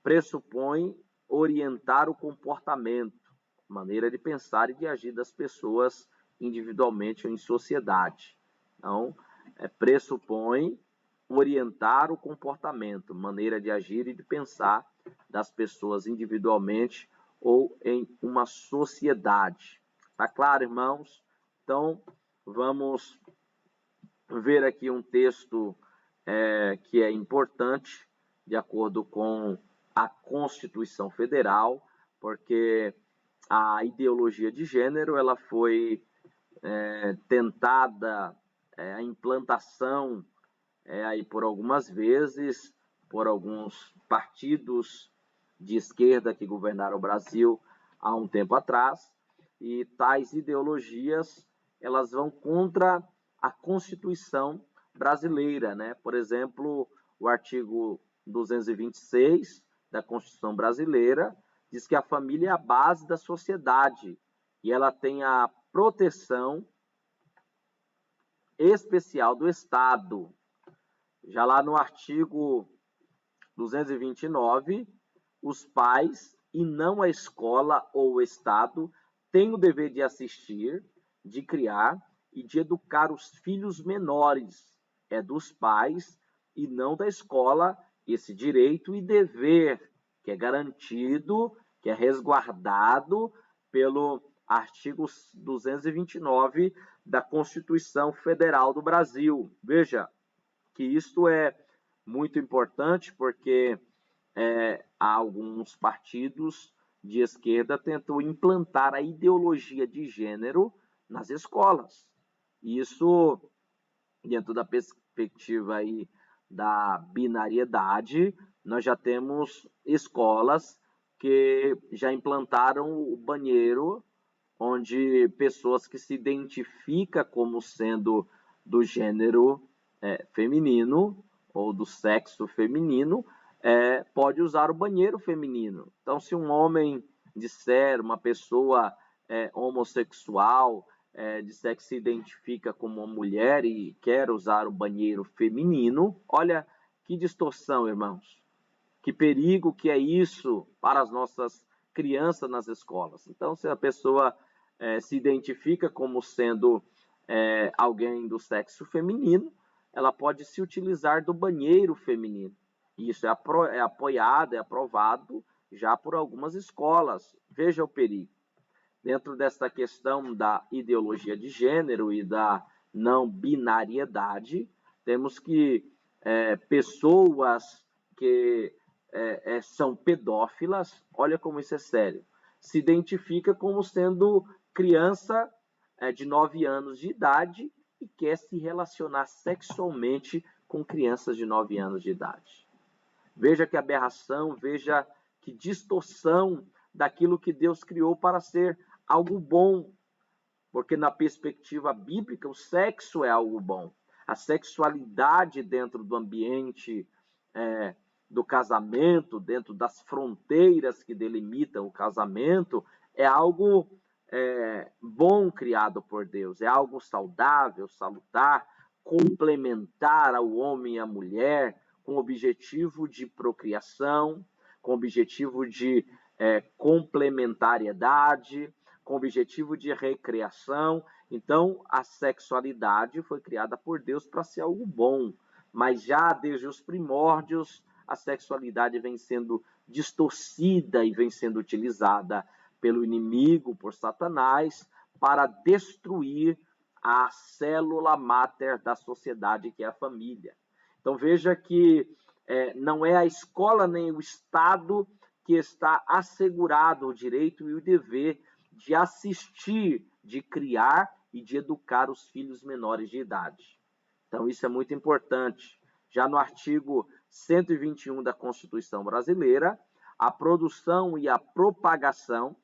pressupõe orientar o comportamento, maneira de pensar e de agir das pessoas individualmente ou em sociedade. Então, pressupõe orientar o comportamento, maneira de agir e de pensar das pessoas individualmente ou em uma sociedade. Tá claro, irmãos? Então, vamos ver aqui um texto que é importante, de acordo com a Constituição Federal, porque a ideologia de gênero ela foi tentada a implantação aí por algumas vezes, por alguns partidos de esquerda que governaram o Brasil há um tempo atrás, e tais ideologias elas vão contra a Constituição brasileira, né? Por exemplo, o artigo 226 da Constituição brasileira diz que a família é a base da sociedade e ela tem a proteção especial do Estado. Já lá no artigo 229, os pais, e não a escola ou o Estado, têm o dever de assistir, de criar e de educar os filhos menores. É dos pais e não da escola esse direito e dever que é garantido, que é resguardado pelo artigo 229 da Constituição Federal do Brasil. Veja que isto é muito importante porque alguns partidos de esquerda tentam implantar a ideologia de gênero nas escolas. Isso, dentro da perspectiva aí da binariedade, nós já temos escolas que já implantaram o banheiro, onde pessoas que se identificam como sendo do gênero feminino ou do sexo feminino pode usar o banheiro feminino. Então, se um homem disser, uma pessoa homossexual, disser que se identifica como uma mulher e quer usar o banheiro feminino, olha que distorção, irmãos. Que perigo que é isso para as nossas crianças nas escolas. Então, se a pessoa se identifica como sendo alguém do sexo feminino, ela pode se utilizar do banheiro feminino. E isso é apoiado, é aprovado já por algumas escolas. Veja o perigo. Dentro dessa questão da ideologia de gênero e da não binariedade, temos que pessoas que são pedófilas, olha como isso é sério, se identifica como sendo criança de 9 anos de idade e quer se relacionar sexualmente com crianças de 9 anos de idade. Veja que aberração, veja que distorção daquilo que Deus criou para ser algo bom. Porque na perspectiva bíblica, o sexo é algo bom. A sexualidade dentro do ambiente do casamento, dentro das fronteiras que delimitam o casamento, é algo bom criado por Deus, é algo saudável, salutar, complementar ao homem e à mulher, com o objetivo de procriação, com o objetivo de complementariedade, com o objetivo de recreação. Então, a sexualidade foi criada por Deus para ser algo bom, mas já desde os primórdios, a sexualidade vem sendo distorcida e vem sendo utilizada pelo inimigo, por Satanás, para destruir a célula máter da sociedade, que é a família. Então veja que não é a escola nem o Estado que está assegurado o direito e o dever de assistir, de criar e de educar os filhos menores de idade. Então isso é muito importante. Já no artigo 121 da Constituição Brasileira, a produção e a propagação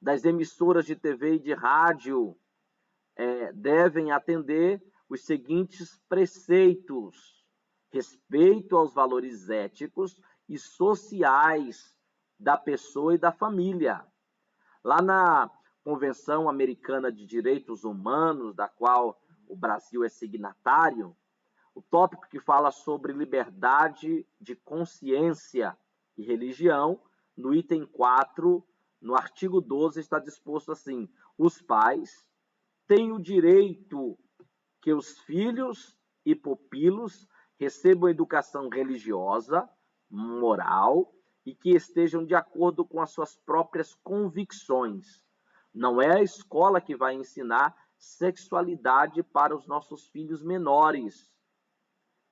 das emissoras de TV e de rádio devem atender os seguintes preceitos: respeito aos valores éticos e sociais da pessoa e da família. Lá na Convenção Americana de Direitos Humanos, da qual o Brasil é signatário, o tópico que fala sobre liberdade de consciência e religião, no item 4, no artigo 12, está disposto assim: os pais têm o direito que os filhos e pupilos recebam educação religiosa, moral e que estejam de acordo com as suas próprias convicções. Não é a escola que vai ensinar sexualidade para os nossos filhos menores.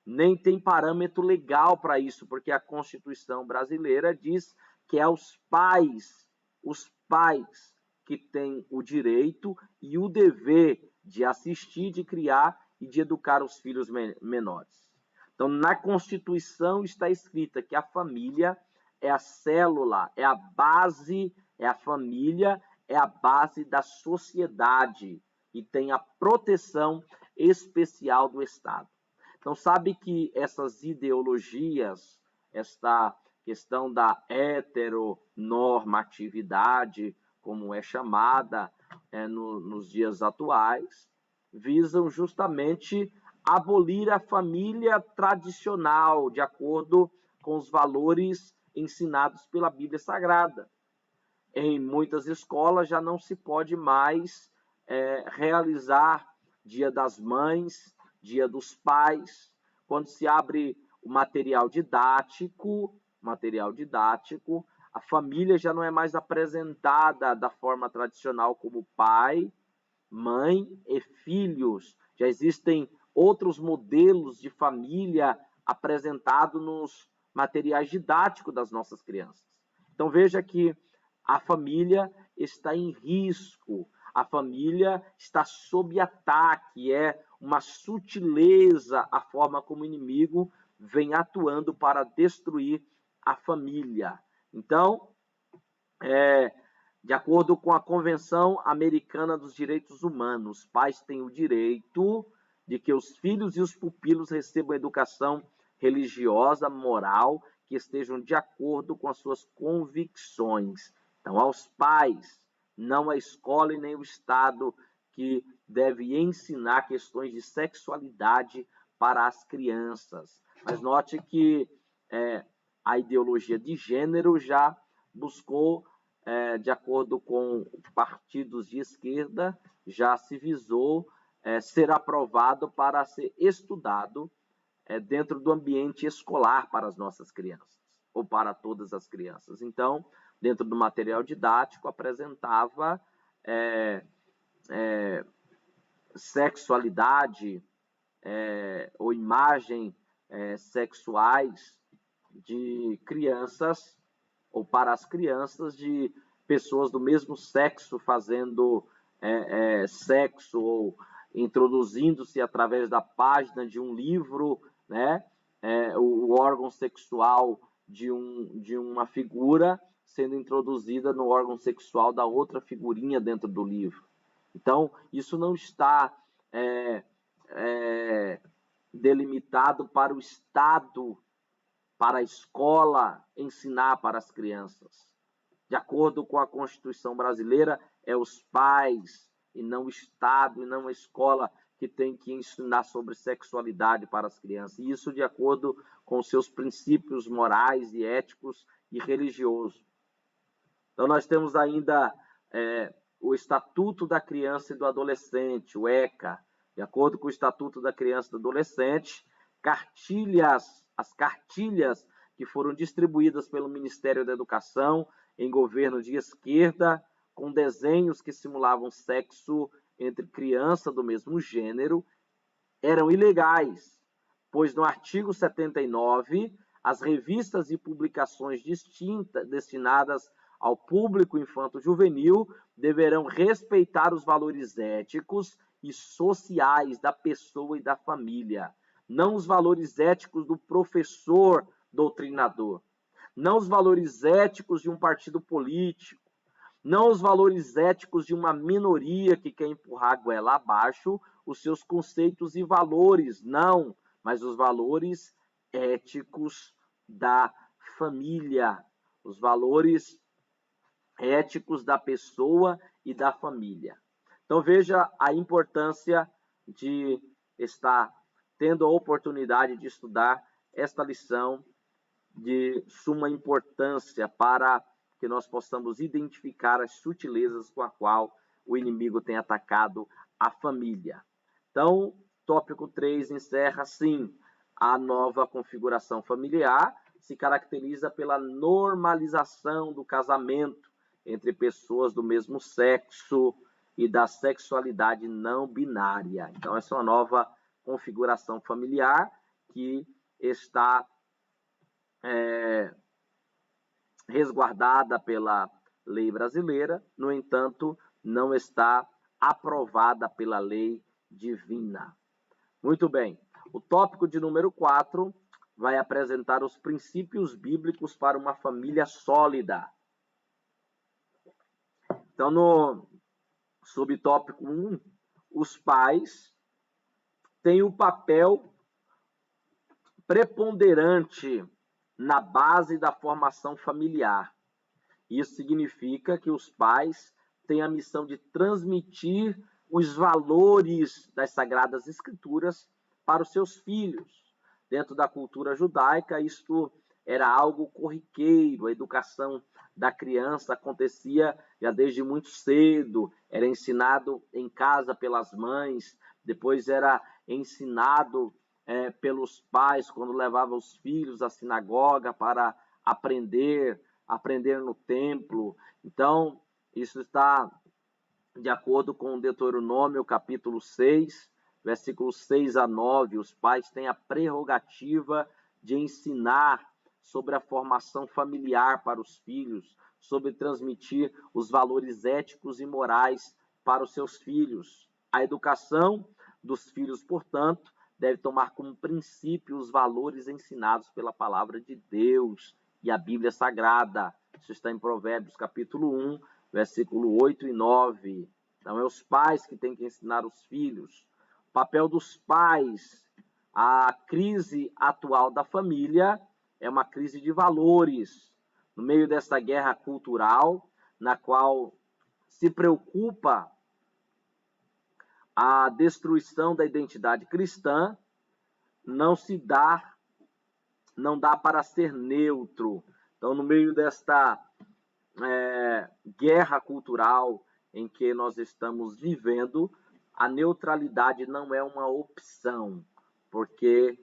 Nem tem parâmetro legal para isso, porque a Constituição brasileira diz que é os pais que têm o direito e o dever de assistir, de criar e de educar os filhos menores. Então, na Constituição está escrita que a família é a célula, é a base, é a família, é a base da sociedade e tem a proteção especial do Estado. Então, sabe que essas ideologias, esta questão da heteronormatividade, como é chamada nos dias atuais, visam justamente abolir a família tradicional, de acordo com os valores ensinados pela Bíblia Sagrada. Em muitas escolas já não se pode mais realizar Dia das Mães, Dia dos Pais. Quando se abre o material didático, a família já não é mais apresentada da forma tradicional como pai, mãe e filhos. Já existem outros modelos de família apresentados nos materiais didáticos das nossas crianças. Então veja que a família está em risco, a família está sob ataque, é uma sutileza a forma como o inimigo vem atuando para destruir a família. Então, de acordo com a Convenção Americana dos Direitos Humanos, os pais têm o direito de que os filhos e os pupilos recebam educação religiosa, moral, que estejam de acordo com as suas convicções. Então, aos pais, não a escola e nem o Estado que deve ensinar questões de sexualidade para as crianças. Mas note que a ideologia de gênero já buscou, de acordo com partidos de esquerda, já se visou ser aprovado para ser estudado dentro do ambiente escolar para as nossas crianças, ou para todas as crianças. Então, dentro do material didático, apresentava sexualidade ou imagem sexuais de crianças, ou para as crianças de pessoas do mesmo sexo fazendo sexo, ou introduzindo-se através da página de um livro, né, o órgão sexual de uma figura sendo introduzida no órgão sexual da outra figurinha dentro do livro. Então, isso não está delimitado para o Estado, para a escola ensinar para as crianças. De acordo com a Constituição brasileira, é os pais e não o Estado e não a escola que tem que ensinar sobre sexualidade para as crianças. E isso de acordo com seus princípios morais e éticos e religiosos. Então, nós temos ainda o Estatuto da Criança e do Adolescente, o ECA. De acordo com o Estatuto da Criança e do Adolescente, as cartilhas que foram distribuídas pelo Ministério da Educação em governo de esquerda, com desenhos que simulavam sexo entre crianças do mesmo gênero, eram ilegais, pois no artigo 79, as revistas e publicações destinadas ao público infanto-juvenil deverão respeitar os valores éticos e sociais da pessoa e da família, não os valores éticos do professor doutrinador, não os valores éticos de um partido político, não os valores éticos de uma minoria que quer empurrar a goela abaixo os seus conceitos e valores, não, mas os valores éticos da família, os valores éticos da pessoa e da família. Então veja a importância de estar tendo a oportunidade de estudar esta lição de suma importância para que nós possamos identificar as sutilezas com a qual o inimigo tem atacado a família. Então, tópico 3 encerra assim: a nova configuração familiar se caracteriza pela normalização do casamento entre pessoas do mesmo sexo e da sexualidade não binária. Então, essa é uma nova configuração familiar que está resguardada pela lei brasileira, no entanto, não está aprovada pela lei divina. Muito bem. O tópico de número 4 vai apresentar os princípios bíblicos para uma família sólida. Então, no subtópico 1, os pais têm o papel preponderante na base da formação familiar. Isso significa que os pais têm a missão de transmitir os valores das Sagradas Escrituras para os seus filhos. Dentro da cultura judaica, isto era algo corriqueiro, a educação da criança acontecia já desde muito cedo, era ensinado em casa pelas mães, depois era ensinado pelos pais quando levavam os filhos à sinagoga para aprender no templo. Então, isso está de acordo com Deuteronômio, capítulo 6, versículos 6 a 9. Os pais têm a prerrogativa de ensinar sobre a formação familiar para os filhos, sobre transmitir os valores éticos e morais para os seus filhos. A educação dos filhos, portanto, deve tomar como princípio os valores ensinados pela palavra de Deus e a Bíblia Sagrada. Isso está em Provérbios, capítulo 1, versículo 8 e 9. Então, é os pais que têm que ensinar os filhos. O papel dos pais. A crise atual da família é uma crise de valores. No meio dessa guerra cultural, na qual se preocupa a destruição da identidade cristã, não dá para ser neutro. Então, no meio desta guerra cultural em que nós estamos vivendo, a neutralidade não é uma opção, porque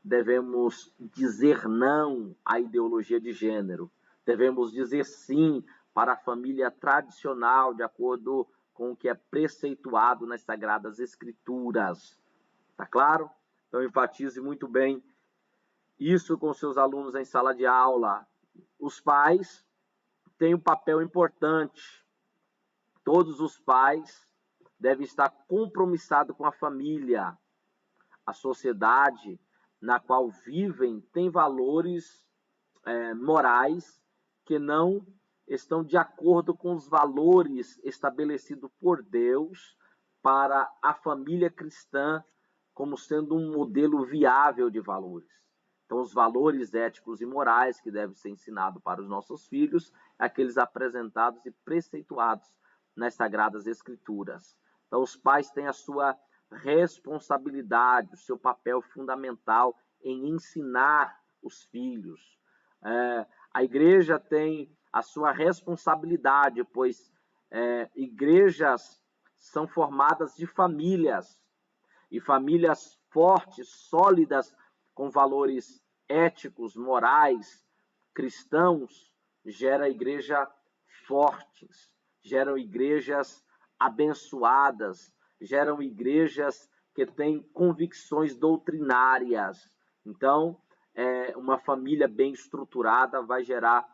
devemos dizer não à ideologia de gênero, devemos dizer sim para a família tradicional, de acordo com o que é preceituado nas Sagradas Escrituras. Tá claro? Então, enfatize muito bem isso com seus alunos em sala de aula. Os pais têm um papel importante. Todos os pais devem estar compromissados com a família. A sociedade na qual vivem tem valores morais que não estão de acordo com os valores estabelecidos por Deus para a família cristã como sendo um modelo viável de valores. Então, os valores éticos e morais que devem ser ensinados para os nossos filhos, aqueles apresentados e preceituados nas Sagradas Escrituras. Então, os pais têm a sua responsabilidade, o seu papel fundamental em ensinar os filhos. A igreja tem a sua responsabilidade, pois igrejas são formadas de famílias, e famílias fortes, sólidas, com valores éticos, morais, cristãos, gera igrejas fortes, geram igrejas abençoadas, geram igrejas que têm convicções doutrinárias. Então, uma família bem estruturada vai gerar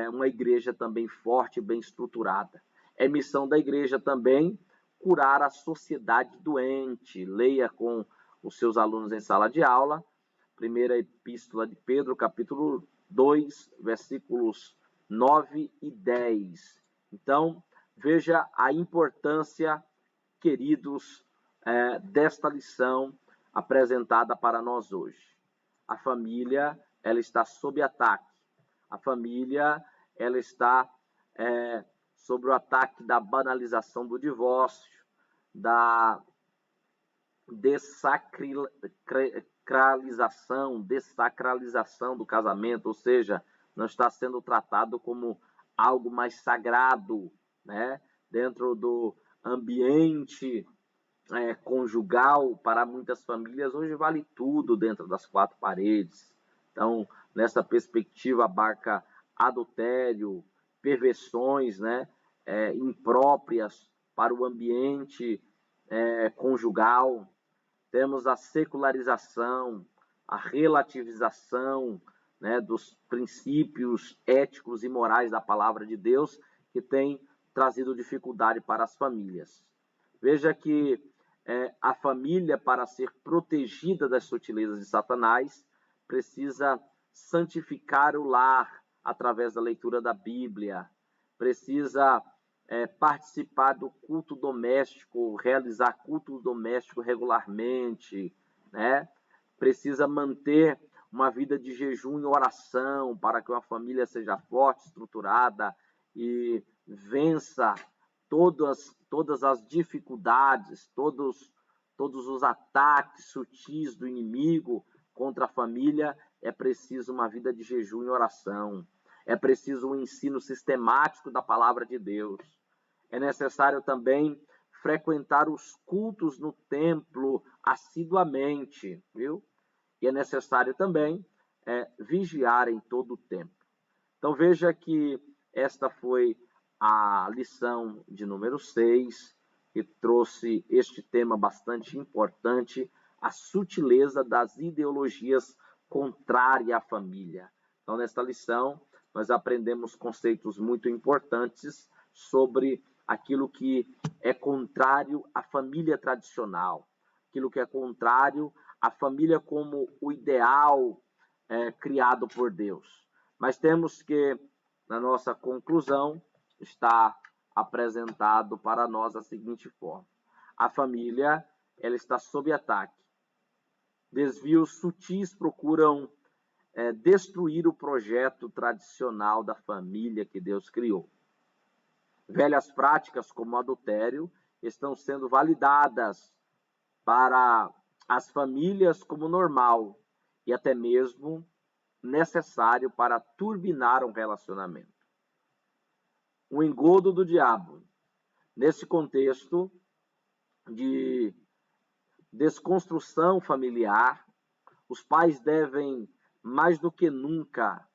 uma igreja também forte e bem estruturada. É missão da igreja também curar a sociedade doente. Leia com os seus alunos em sala de aula, primeira epístola de Pedro, capítulo 2, versículos 9 e 10. Então, veja a importância, queridos, desta lição apresentada para nós hoje. A família, ela está sob ataque. A família, ela está sob o ataque da banalização do divórcio, da desacralização do casamento, ou seja, não está sendo tratado como algo mais sagrado, né? Dentro do ambiente conjugal, para muitas famílias, hoje vale tudo dentro das quatro paredes. Então, nessa perspectiva, abarca adultério, perversões, né, impróprias para o ambiente conjugal. Temos a secularização, a relativização, né, dos princípios éticos e morais da palavra de Deus, que tem trazido dificuldade para as famílias. Veja que a família, para ser protegida das sutilezas de Satanás, precisa santificar o lar através da leitura da Bíblia, precisa participar do culto doméstico, realizar culto doméstico regularmente, né? Precisa manter uma vida de jejum e oração para que uma família seja forte, estruturada e vença todas as dificuldades, todos os ataques sutis do inimigo contra a família. É preciso uma vida de jejum e oração. É preciso um ensino sistemático da palavra de Deus. É necessário também frequentar os cultos no templo assiduamente, viu? E é necessário também vigiar em todo o tempo. Então veja que esta foi a lição de número 6, que trouxe este tema bastante importante, a sutileza das ideologias contrárias à família. Então, nesta lição, nós aprendemos conceitos muito importantes sobre aquilo que é contrário à família tradicional, aquilo que é contrário à família como o ideal criado por Deus. Mas temos que, na nossa conclusão, está apresentado para nós a seguinte forma: a família, ela está sob ataque. Desvios sutis procuram destruir o projeto tradicional da família que Deus criou. Velhas práticas como adultério estão sendo validadas para as famílias como normal e até mesmo necessário para turbinar um relacionamento. O engodo do diabo. Nesse contexto de desconstrução familiar, os pais devem, mais do que nunca,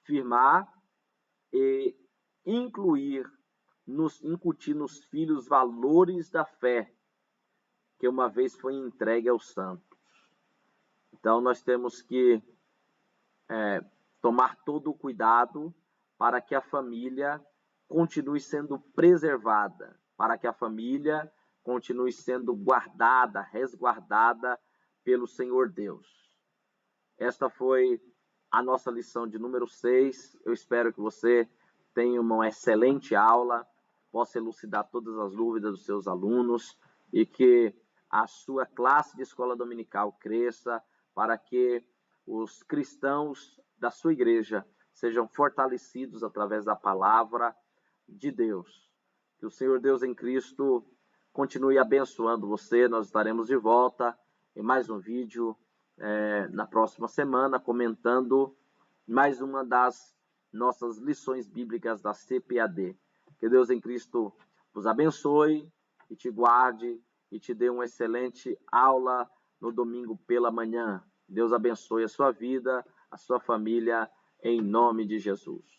firmar e incutir nos filhos valores da fé, que uma vez foi entregue aos santos. Então, nós temos que tomar todo o cuidado para que a família continue sendo preservada, para que a família continue sendo guardada, resguardada pelo Senhor Deus. Esta foi a nossa lição de número 6. Eu espero que você tenha uma excelente aula, possa elucidar todas as dúvidas dos seus alunos e que a sua classe de escola dominical cresça, para que os cristãos da sua igreja sejam fortalecidos através da palavra de Deus. Que o Senhor Deus em Cristo continue abençoando você. Nós estaremos de volta em mais um vídeo na próxima semana, comentando mais uma das nossas lições bíblicas da CPAD. Que Deus em Cristo vos abençoe e te guarde e te dê uma excelente aula no domingo pela manhã. Deus abençoe a sua vida, a sua família, em nome de Jesus.